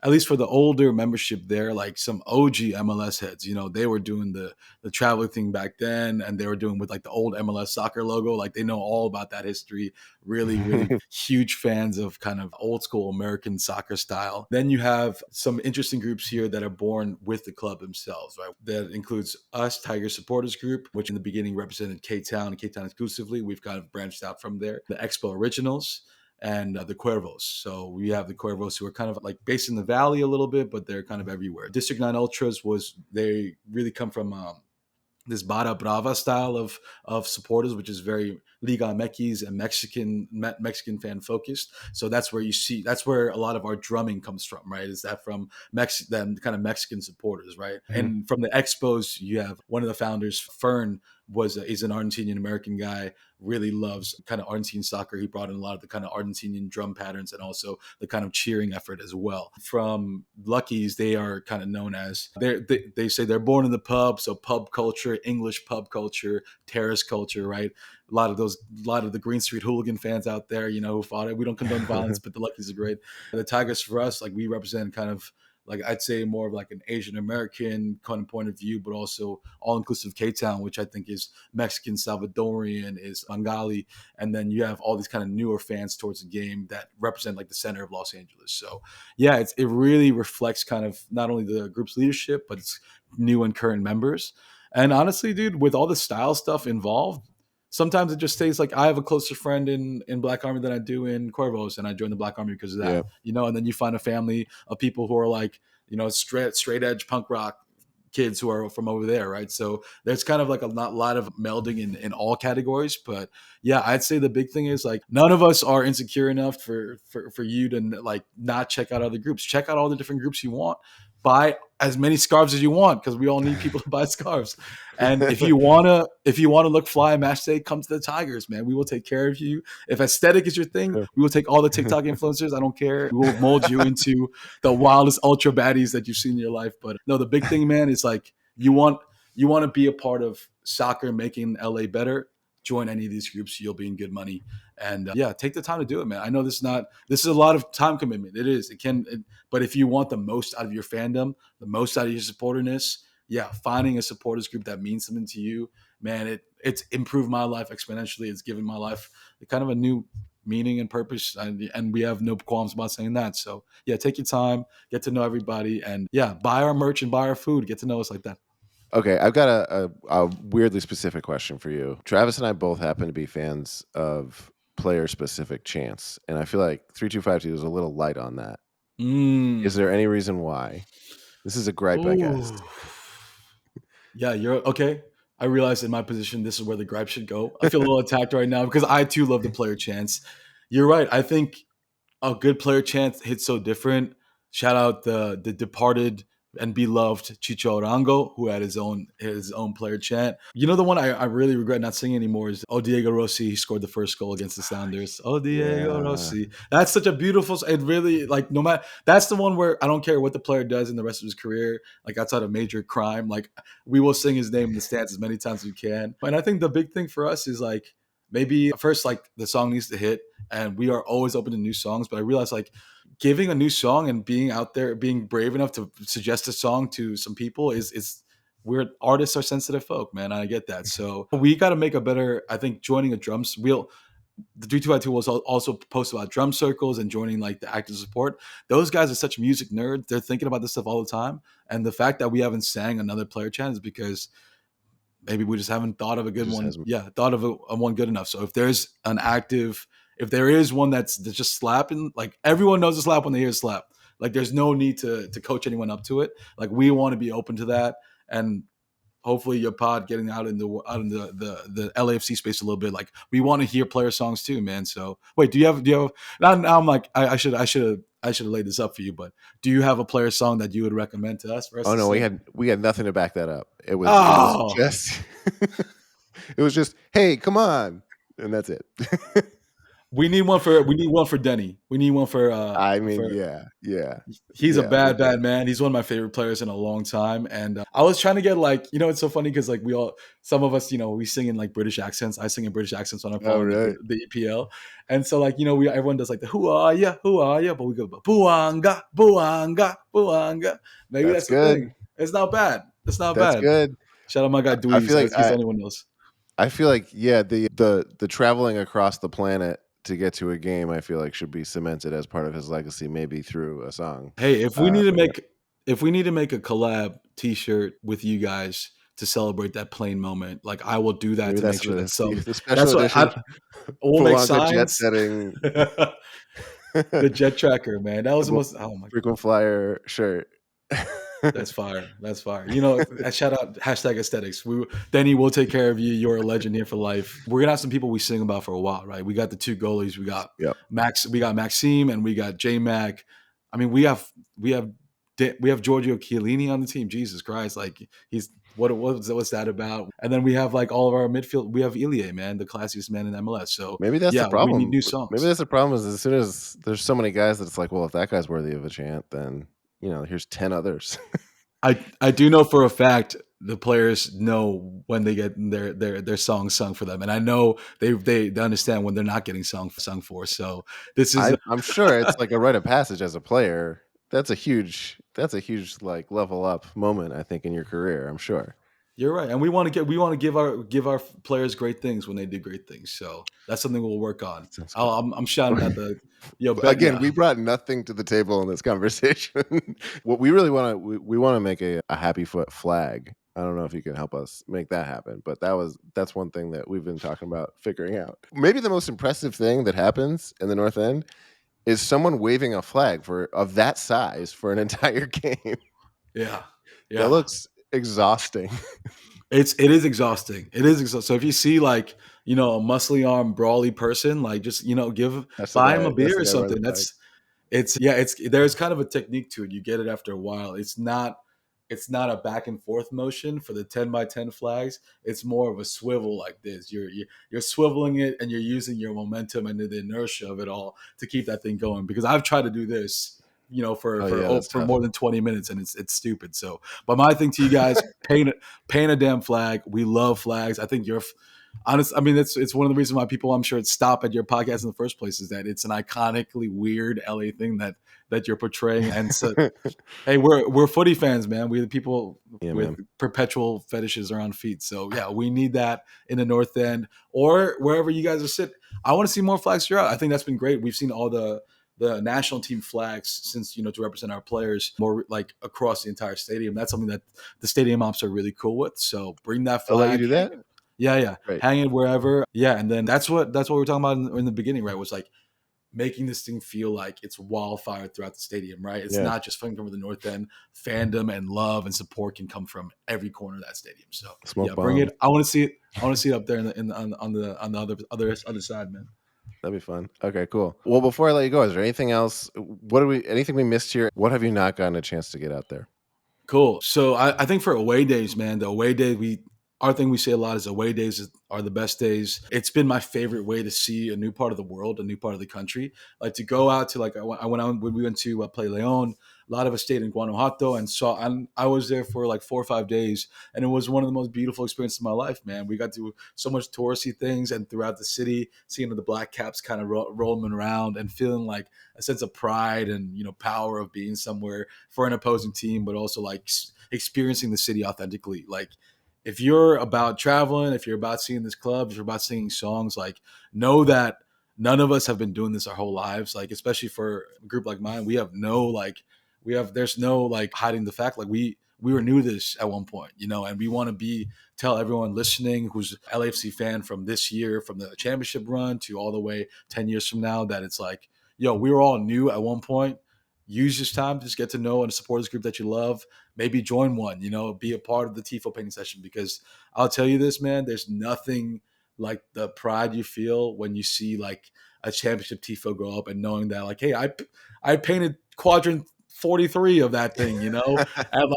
at least for the older membership there, like some OG MLS heads, they were doing the traveling thing back then, and they were doing with like the old MLS soccer logo. Like they know all about that history, really, really huge fans of kind of old school American soccer style. Then you have some interesting groups here that are born with the club themselves, right? That includes us, Tiger Supporters Group, which in the beginning represented K-Town and K-Town exclusively. We've kind of branched out from there. The Expo Originals, and the Cuervos. So we have the Cuervos who are kind of like based in the valley a little bit, but they're kind of everywhere. District 9 Ultras they really come from this Barra Brava style of supporters, which is very Liga MX and Mexican fan focused. So that's where a lot of our drumming comes from, right? Is that from them kind of Mexican supporters, right? Mm-hmm. And from the Expos, you have one of the founders, Fern, is an Argentinian American guy, really loves kind of Argentine soccer. He brought in a lot of the kind of Argentinian drum patterns and also the kind of cheering effort as well. From Luckies, they are kind of known as, they say they're born in the pub, so pub culture, English pub culture, terrace culture, right? A lot of the Green Street hooligan fans out there, who fought it. We don't condone violence, but the Luckies are great. The Tigers for us, like we represent kind of, like I'd say more of like an Asian American kind of point of view, but also all-inclusive K-Town, which I think is Mexican, Salvadorian, is Bengali. And then you have all these kind of newer fans towards the game that represent like the center of Los Angeles. So yeah, it really reflects kind of not only the group's leadership, but it's new and current members. And honestly, dude, with all the style stuff involved, sometimes it just stays like I have a closer friend in Black Army than I do in Cuervos, and I joined the Black Army because of that. Yeah. And then you find a family of people who are like, straight edge punk rock kids who are from over there, right? So there's kind of like a lot of melding in all categories. But yeah, I'd say the big thing is like none of us are insecure enough for you to like not check out other groups. Check out all the different groups you want. buy as many scarves as you want, because we all need people to buy scarves. And if you wanna look fly match day, come to the Tigers, man. We will take care of you. If aesthetic is your thing, we will take all the TikTok influencers. I don't care. We will mold you into the wildest ultra baddies that you've seen in your life. But no, the big thing, man, is like you want to be a part of soccer making LA better. Join any of these groups, you'll be in good money. And take the time to do it, man. I know this is a lot of time commitment. It is. But if you want the most out of your fandom, the most out of your supporterness, finding a supporters group that means something to you, man, it's improved my life exponentially. It's given my life kind of a new meaning and purpose, and we have no qualms about saying that. So take your time, get to know everybody, and buy our merch and buy our food. Get to know us like that. Okay, I've got a weirdly specific question for you. Travis and I both happen to be fans of player-specific chants, and I feel like 3252 is a little light on that. Is there any reason why? This is a gripe, I guess. Yeah, you're okay. I realize in my position, this is where the gripe should go. I feel a little attacked right now because I too love the player chants. You're right. I think a good player chant hits so different. Shout out the departed and beloved Chicho Arango, who had his own player chant. You know, the one I really regret not singing anymore is "Oh Diego Rossi." He scored the first goal against the Sounders. Oh Diego Rossi. That's such a beautiful. It really, like, no matter. That's the one where I don't care what the player does in the rest of his career, like outside of major crime, like we will sing his name in the stands as many times as we can. And I think the big thing for us is like maybe first, like the song needs to hit, and we are always open to new songs. But I realize like giving a new song and being out there, being brave enough to suggest a song to some people is we're artists are sensitive folk, man. I get that. So we got to make a better, I think, joining a drums. The 3252 was also post about drum circles and joining like the active support. Those guys are such music nerds. They're thinking about this stuff all the time. And the fact that we haven't sang another player chant is because maybe we just haven't thought of a good one. Thought of a one good enough. So if there is one that's just slapping, like everyone knows a slap when they hear a slap. Like there's no need to coach anyone up to it. Like we want to be open to that, and hopefully your pod getting out in the LAFC space a little bit. Like we want to hear player songs too, man. So wait, do you have? Now I'm like I should have laid this up for you, but do you have a player song that you would recommend to us? Oh no, we had nothing to back that up. It was just it was just, hey, come on, and that's it. We need one for Denny. We need one for He's a bad man. He's one of my favorite players in a long time. And I was trying to get like, it's so funny because like some of us, we sing in like British accents. I sing in British accents when I'm following the EPL. And so like, everyone does like the who are ya, but we go buanga, buanga, buanga. Maybe that's the thing. It's not bad. That's bad. Good. Shout out my guy Dewey. Like anyone else. I feel like the traveling across the planet to get to a game, I feel like should be cemented as part of his legacy, maybe through a song. Hey, if we need to make a collab T-shirt with you guys to celebrate that plane moment, like I will do that. Maybe to make sure the special edition. We'll make signs. Jet setting. The jet tracker, man. That was the most frequent flyer shirt. That's fire. Shout out #aesthetics. Denny, we'll take care of you. You're a legend here for life. We're gonna have some people we sing about for a while, right? We got the two goalies. We got Maxime, and we got J Mac. I mean, we have Giorgio Chiellini on the team. Jesus Christ, like he's what's that about? And then we have like all of our midfield. We have Ilie, man, the classiest man in MLS. So maybe that's the problem. We need new songs. Maybe that's the problem. Is as soon as there's so many guys that it's like, well, if that guy's worthy of a chant, then here's 10 others. I do know for a fact the players know when they get their songs sung for them, and I know they understand when they're not getting sung for. So this is I'm sure it's like a rite of passage as a player. That's a huge like level up moment, I think, in your career. I'm sure. You're right, and we want to give our players great things when they do great things. So that's something we'll work on. I'm shouting at the again. We brought nothing to the table in this conversation. What we really want to make a happy foot flag. I don't know if you can help us make that happen, but that's one thing that we've been talking about figuring out. Maybe the most impressive thing that happens in the North End is someone waving a flag of that size for an entire game. Yeah. That looks exhausting. It is exhausting. So if you see like a muscly arm brawly person, like just buy him a beer or something. There's kind of a technique to it. You get it after a while. It's not a back and forth motion for the 10 by 10 flags. It's more of a swivel like this. You're swiveling it, and you're using your momentum and the inertia of it all to keep that thing going. Because I've tried to do this, That's for tough. more than 20 minutes, and it's stupid. So, but my thing to you guys, paint a damn flag. We love flags. I think honest. I mean, it's one of the reasons why people, I'm sure, stop at your podcast in the first place, is that it's an iconically weird LA thing that you're portraying. And so, hey, we're footy fans, man. We're the people Yeah, with man. perpetual fetishes around feet. So yeah, we need that in the North End or wherever you guys are sitting. I want to see more flags throughout. I think that's been great. We've seen all the national team flags since, to represent our players more like across the entire stadium. That's something that the stadium ops are really cool with. So bring that I'll let you flag. do that. Yeah. Right. Hang it wherever. Yeah, and then that's what we were talking about in the beginning, right? Was like making this thing feel like it's wildfire throughout the stadium, right? It's Yeah. not just coming from the North End. Fandom and love and support can come from every corner of that stadium. So Smoke bring bomb. it. I want to see it. I want to see it up there on the other side, man. That'd be fun. Okay, cool. Well, before I let you go, is there anything else? Anything we missed here? What have you not gotten a chance to get out there? Cool. So I think for away days, man, the away day, our thing we say a lot is away days are the best days. It's been my favorite way to see a new part of the world, a new part of the country. Like to go out to when we went to play Leon, a lot of us stayed in Guanajuato and I was there for like 4 or 5 days, and it was one of the most beautiful experiences of my life, man. We got to do so much touristy things and throughout the city, seeing the black caps kind of rolling around and feeling like a sense of pride and power of being somewhere for an opposing team, but also like experiencing the city authentically. Like if you're about traveling, if you're about seeing this club, if you're about singing songs, like know that none of us have been doing this our whole lives. Like especially for a group like mine, there's no like hiding the fact. Like we were new to this at one point, and we want to tell everyone listening who's LAFC fan from this year, from the championship run to all the way 10 years from now, that it's like, yo, we were all new at one point. Use this time to just get to know and support this group that you love. Maybe join one, be a part of the TIFO painting session, because I'll tell you this, man, there's nothing like the pride you feel when you see like a championship TIFO go up and knowing that like, hey, I painted quadrant 43 of that thing, at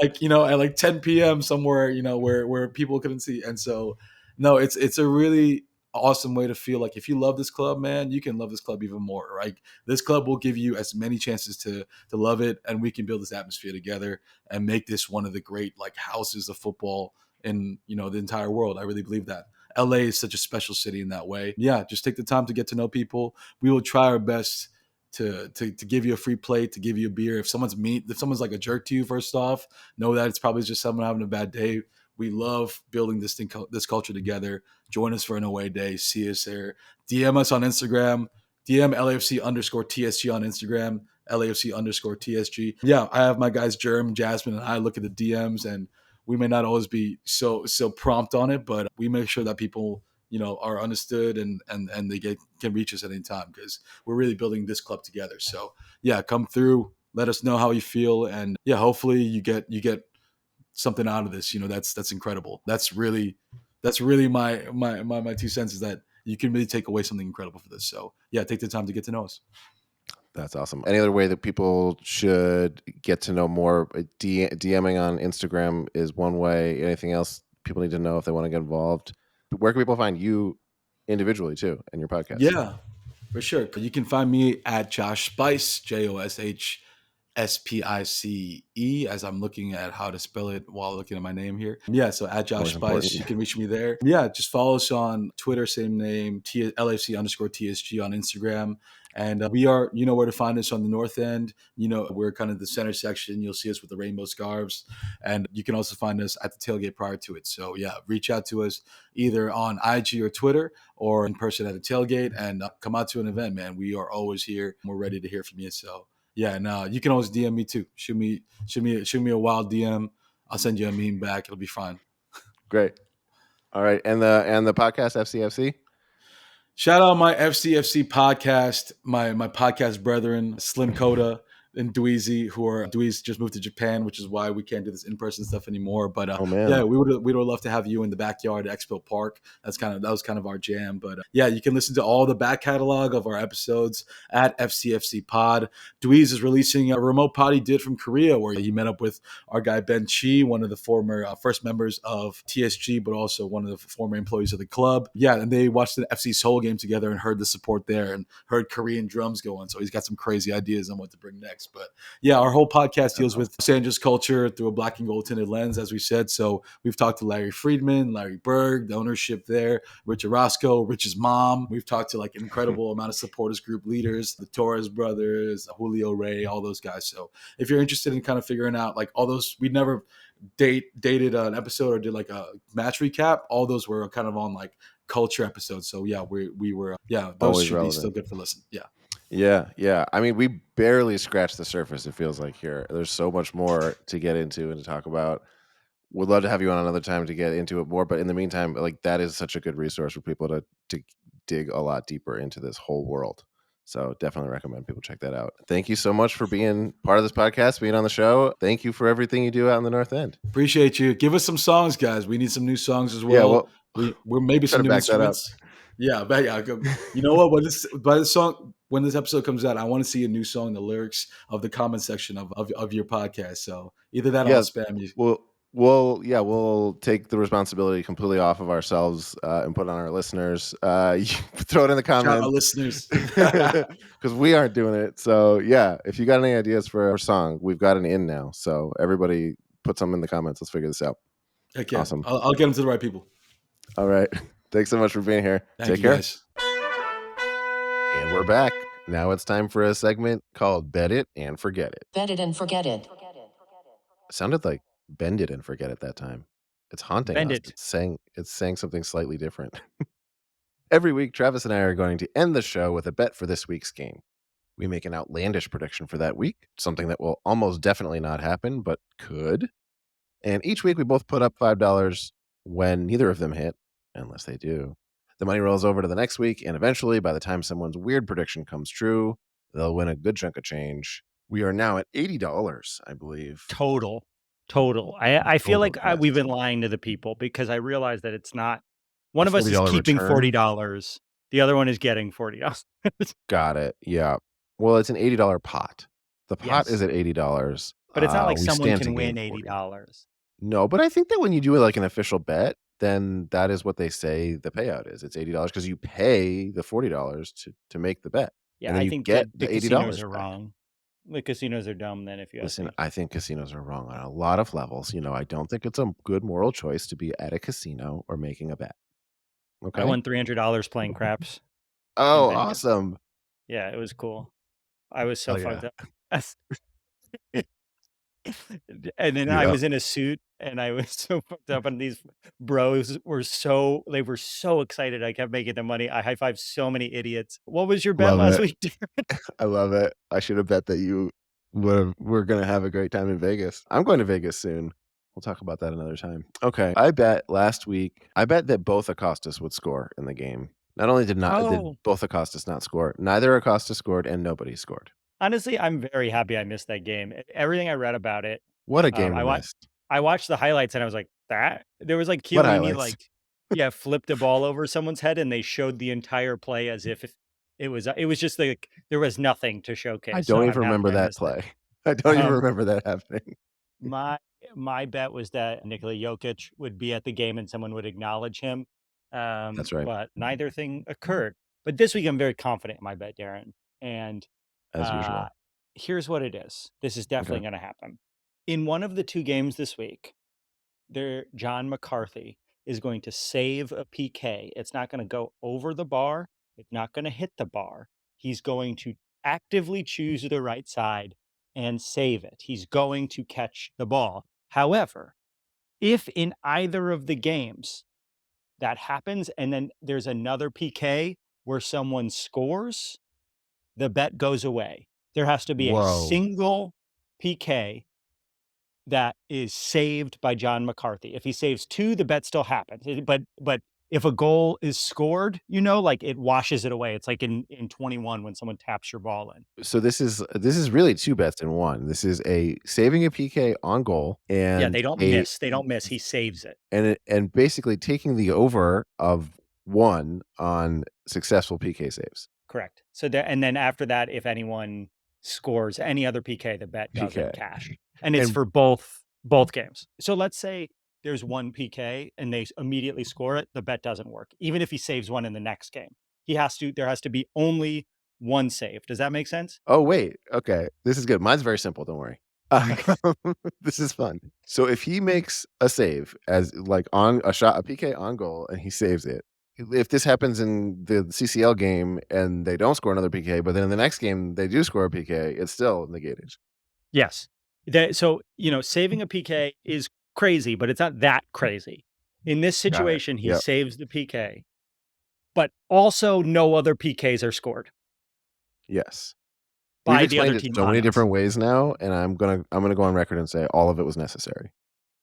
like 10 p.m. somewhere, where people couldn't see. And so, no, it's a really awesome way to feel like if you love this club, man, you can love this club even more, right? This club will give you as many chances to love it, and we can build this atmosphere together and make this one of the great like houses of football in the entire world. I really believe that. LA is such a special city in that way. Yeah, just take the time to get to know people. We will try our best to give you a free plate, to give you a beer. If someone's like a jerk to you, first off, know that it's probably just someone having a bad day. We love building this culture together. Join us for an away day. See us there. DM us on Instagram. DM LAFC_TSG on Instagram. LAFC_TSG. Yeah, I have my guys Jerm, Jasmine, and I look at the DMs, and we may not always be so prompt on it, but we make sure that people are understood and they can reach us at any time, because we're really building this club together. So yeah, come through. Let us know how you feel, and yeah, hopefully you get something out of this. That's incredible. That's really my 2 cents, is that you can really take away something incredible for this. So yeah, take the time to get to know us. That's awesome. Any other way that people should get to know more? DMing on Instagram is one way. Anything else people need to know if they want to get involved? Where can people find you individually too, and your podcast? Yeah, for sure. You can find me at Josh Spice, JoshSpice, as I'm looking at how to spell it while looking at my name here. Yeah, so at Josh Spice, you can reach me there. Yeah, just follow us on Twitter, same name, LAFC_TSG on Instagram. And we are, where to find us on the North End. We're kind of the center section. You'll see us with the rainbow scarves. And you can also find us at the tailgate prior to it. So yeah, reach out to us either on IG or Twitter or in person at a tailgate, and come out to an event, man. We are always here. We're ready to hear from you. So yeah, no, you can always DM me too. Shoot me a wild DM. I'll send you a meme back. It'll be fine. Great. All right, and the podcast FCFC. Shout out my FCFC podcast, my podcast brethren, Slim Coda. and Dweezy, Dweez just moved to Japan, which is why we can't do this in-person stuff anymore. But Oh man. yeah, we would love to have you in the backyard at Expo Park. That was kind of our jam. But yeah, you can listen to all the back catalog of our episodes at FCFC Pod. Dweez is releasing a remote pod he did from Korea, where he met up with our guy Ben Chi, one of the former first members of TSG, but also one of the former employees of the club. Yeah, and they watched the FC Seoul game together and heard the support there and heard Korean drums going. So he's got some crazy ideas on what to bring next. But yeah, our whole podcast deals with Los Angeles culture through a black and gold tinted lens, as we said. So we've talked to Larry Friedman, Larry Berg, the ownership there, Rich Orozco, Rich's mom. We've talked to like an incredible amount of supporters group leaders, the Torres brothers, Julio Ray, all those guys. So if you're interested in kind of figuring out like all those, we never dated an episode or did like a match recap. All those were kind of on like culture episodes. So yeah, we were those Always should relevant. be still good for listen. Yeah. Yeah. I mean, we barely scratched the surface, it feels like here. There's so much more to get into and to talk about. Would love to have you on another time to get into it more. But in the meantime, like that is such a good resource for people to dig a lot deeper into this whole world. So definitely recommend people check that out. Thank you so much for being part of this podcast, being on the show. Thank you for everything you do out in the North End. Appreciate you. Give us some songs, guys. We need some new songs as well. Yeah, well, we're maybe try some to new back that up. instruments. Yeah, but yeah. You know what? When this episode comes out, I want to see a new song, the lyrics of the comment section of your podcast. So either that or I'll spam you. We'll take the responsibility completely off of ourselves and put it on our listeners. You throw it in the comments. Shout out listeners. Because we aren't doing it. So yeah, if you got any ideas for our song, we've got an in now. So everybody put some in the comments. Let's figure this out. Okay. Awesome. I'll get them to the right people. All right. Thanks so much for being here. Take care. Guys. And we're back. Now it's time for a segment called Bet It and Forget It. Bet it and forget it. Sounded like Bend It and Forget It that time. It's haunting Bend us. it. It's saying something slightly different. Every week, Travis and I are going to end the show with a bet for this week's game. We make an outlandish prediction for that week, something that will almost definitely not happen, but could. And each week we both put up $5 when neither of them hit, unless they do. The money rolls over to the next week, and eventually, by the time someone's weird prediction comes true, they'll win a good chunk of change. We are now at $80, I believe. Total. I feel like yes. we've been lying to the people because I realize that it's not. One of us is $40 keeping return? $40. The other one is getting $40. Got it. Yeah. Well, it's an $80 pot. The pot Yes. is at $80. But it's not like we someone stand to can win gain $40. $80. No, but I think that when you do like an official bet, then that is what they say the payout is. It's $80 because you pay the $40 to make the bet. Yeah, And then I you think get the the casinos $80 are back. wrong. The casinos are dumb then, if you ask Listen, me. I think casinos are wrong on a lot of levels. I don't think it's a good moral choice to be at a casino or making a bet. Okay. I won $300 playing craps. Oh, in Vegas. awesome. Yeah, it was cool. I was so Hell fucked up. And then I was in a suit and I was so fucked up, and these bros were so excited. I kept making the money. I high-fived so many idiots. What was your bet Love last it. week, Darren? I love it. I should have bet that you were going to have a great time in Vegas. I'm going to Vegas soon. We'll talk about that another time. Okay. I bet last week, that both Acostas would score in the game. Not only did both Acostas not score, neither Acosta scored and nobody scored. Honestly, I'm very happy I missed that game. Everything I read about it. What a game I missed. I watched the highlights and I was like, that? There was like What Chiellini highlights? flipped a ball over someone's head and they showed the entire play as if it was just like there was nothing to showcase. I So don't I'm even happy remember I that missed it. play. I don't even remember that happening. My bet was that Nikola Jokic would be at the game and someone would acknowledge him. That's right. But neither thing occurred. But this week I'm very confident in my bet, Darren. And As usual. Here's what it is. This is definitely going to happen. In one of the two games this week, John McCarthy is going to save a PK. It's not going to go over the bar. It's not going to hit the bar. He's going to actively choose the right side and save it. He's going to catch the ball. However, if in either of the games that happens and then there's another PK where someone scores, the bet goes away. There has to be a single PK that is saved by John McCarthy. If he saves two, the bet still happens. But if a goal is scored, like it washes it away. It's like in 21 when someone taps your ball in. So this is really two bets in one. This is a saving a PK on goal, and Yeah, they don't miss. They don't miss. He saves it. and basically taking the over of 1 on successful PK saves. Correct. So and then after that, if anyone scores any other PK, the bet doesn't PK. cash, and it's And- for both games. So let's say there's one PK and they immediately score it, the bet doesn't work. Even if he saves one in the next game, there has to be only one save. Does that make sense? Oh wait, okay, this is good. Mine's very simple. Don't worry. This is fun. So if he makes a save as like on a shot, a PK on goal, and he saves it. If this happens in the CCL game and they don't score another PK, but then in the next game they do score a PK, it's still negated. Yes. So, saving a PK is crazy, but it's not that crazy. In this situation, he Yep. saves the PK, but also no other PKs are scored Yes. by We've the other explained team. it so many on us. different ways now, and I'm gonna go on record and say all of it was necessary.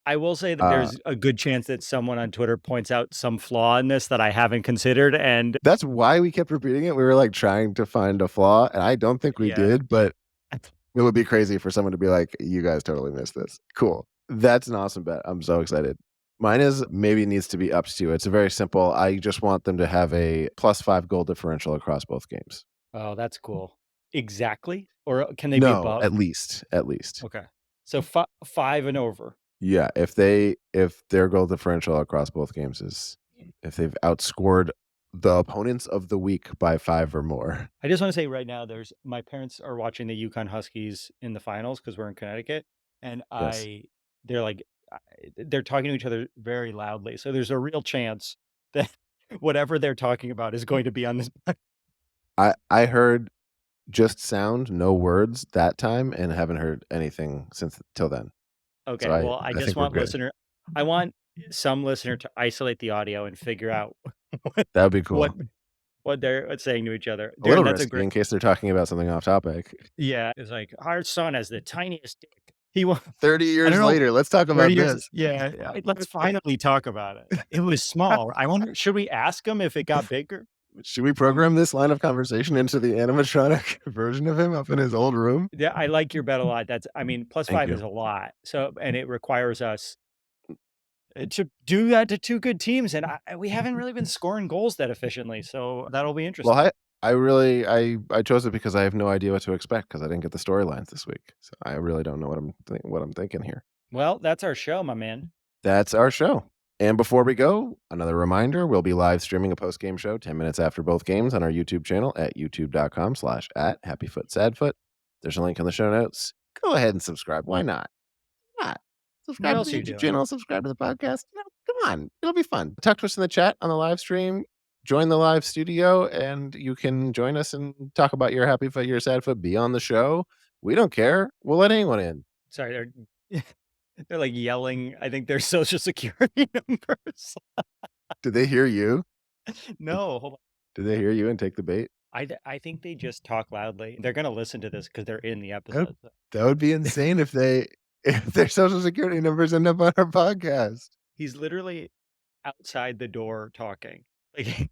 I will say that there's a good chance that someone on Twitter points out some flaw in this that I haven't considered. And That's why we kept repeating it. We were like trying to find a flaw, and I don't think we Yeah. did, but it would be crazy for someone to be like, you guys totally missed this. Cool. That's an awesome bet. I'm so excited. Mine is maybe needs to be upped to. It's a very simple. I just want them to have a +5 goal differential across both games. oh, that's cool. Exactly. Or can they be No, above? at least. Okay. So 5 and over. Yeah, if their goal differential across both games is if they've outscored the opponents of the week by 5 or more. I just want to say right now, my parents are watching the Yukon Huskies in the finals because we're in Connecticut, and Yes. they're talking to each other very loudly. So there's a real chance that whatever they're talking about is going to be on this. I heard just sound, no words that time, and haven't heard anything since till then. Okay, So well, I I just think we're want good. I want some listener to isolate the audio and figure out That would be cool. what they're saying to each other. A little Darren, that's risky in case they're talking about something off topic. yeah. It's like our son has the tiniest dick. He wants 30 years don't know, later, let's talk about 30 years. this. Yeah, let's finally talk about it. It was small. I wonder, should we ask him if it got bigger? Should we program this line of conversation into the animatronic version of him up in his old room? Yeah, I like your bet a lot. +5 Thank is you. a lot. So, and it requires us to do that to two good teams, and we haven't really been scoring goals that efficiently. So that'll be interesting. Well, I chose it because I have no idea what to expect because I didn't get the storylines this week. So I really don't know what I'm thinking here. Well, that's our show, my man. That's our show. And before we go, another reminder, we'll be live streaming a post-game show 10 minutes after both games on our YouTube channel at youtube.com/@happyfootsadfoot. There's a link in the show notes. Go ahead and subscribe. Why not? Subscribe else to the you YouTube doing? channel, subscribe to the podcast. Come on. It'll be fun. Talk to us in the chat on the live stream. Join the live studio, and you can join us and talk about your happy foot, your sad foot, be on the show. We don't care. We'll let anyone in. Sorry, they're like yelling. I think their social security numbers. Did they hear you? No, hold on. Did they hear you and take the bait? I think they just talk loudly. They're gonna listen to this because they're in the episode. That would be insane if their social security numbers end up on our podcast. He's literally outside the door talking. Like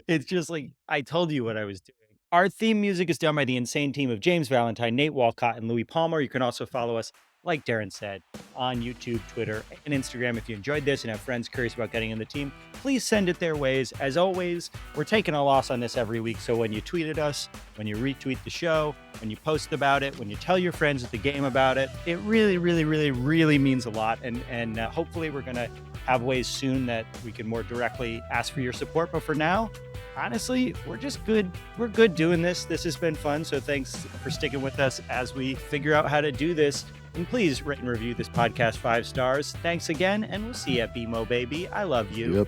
it's just like I told you what I was doing. Our theme music is done by the insane team of James Valentine, Nate Walcott, and Louis Palmer. You can also follow us, like Darren said, on YouTube, Twitter, and Instagram. If you enjoyed this and have friends curious about getting in the team, please send it their ways. As always, we're taking a loss on this every week. So when you tweet at us, when you retweet the show, when you post about it, when you tell your friends at the game about it, it really, really, really, really means a lot. And hopefully we're going to have ways soon that we can more directly ask for your support. But for now, honestly, we're just good. We're good doing this. This has been fun. So thanks for sticking with us as we figure out how to do this. And please rate and review this podcast 5 stars. Thanks again, and we'll see you at BMO, baby. I love you.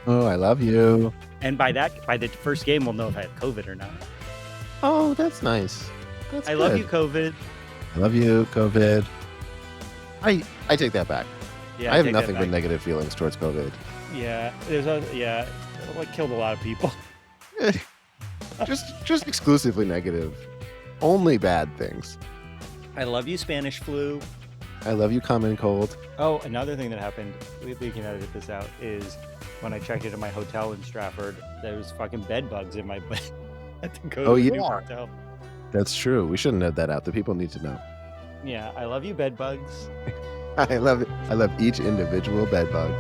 Oh, I love you. And by the first game, we'll know if I have COVID or not. Oh, that's nice. I love you, COVID. I love you, COVID. I take that back. Yeah, I have take that nothing but back. negative feelings towards COVID. Yeah, it killed a lot of people. just exclusively negative. Only bad things. I love you, Spanish flu. I love you, common cold. Oh, another thing that happened, we can edit this out, is when I checked into my hotel in Stratford, there was fucking bed bugs in my bed. I had to go Oh, to a yeah. new hotel. That's true. We shouldn't have that out. The people need to know. Yeah, I love you, bed bugs. I love it. I love each individual bed bug.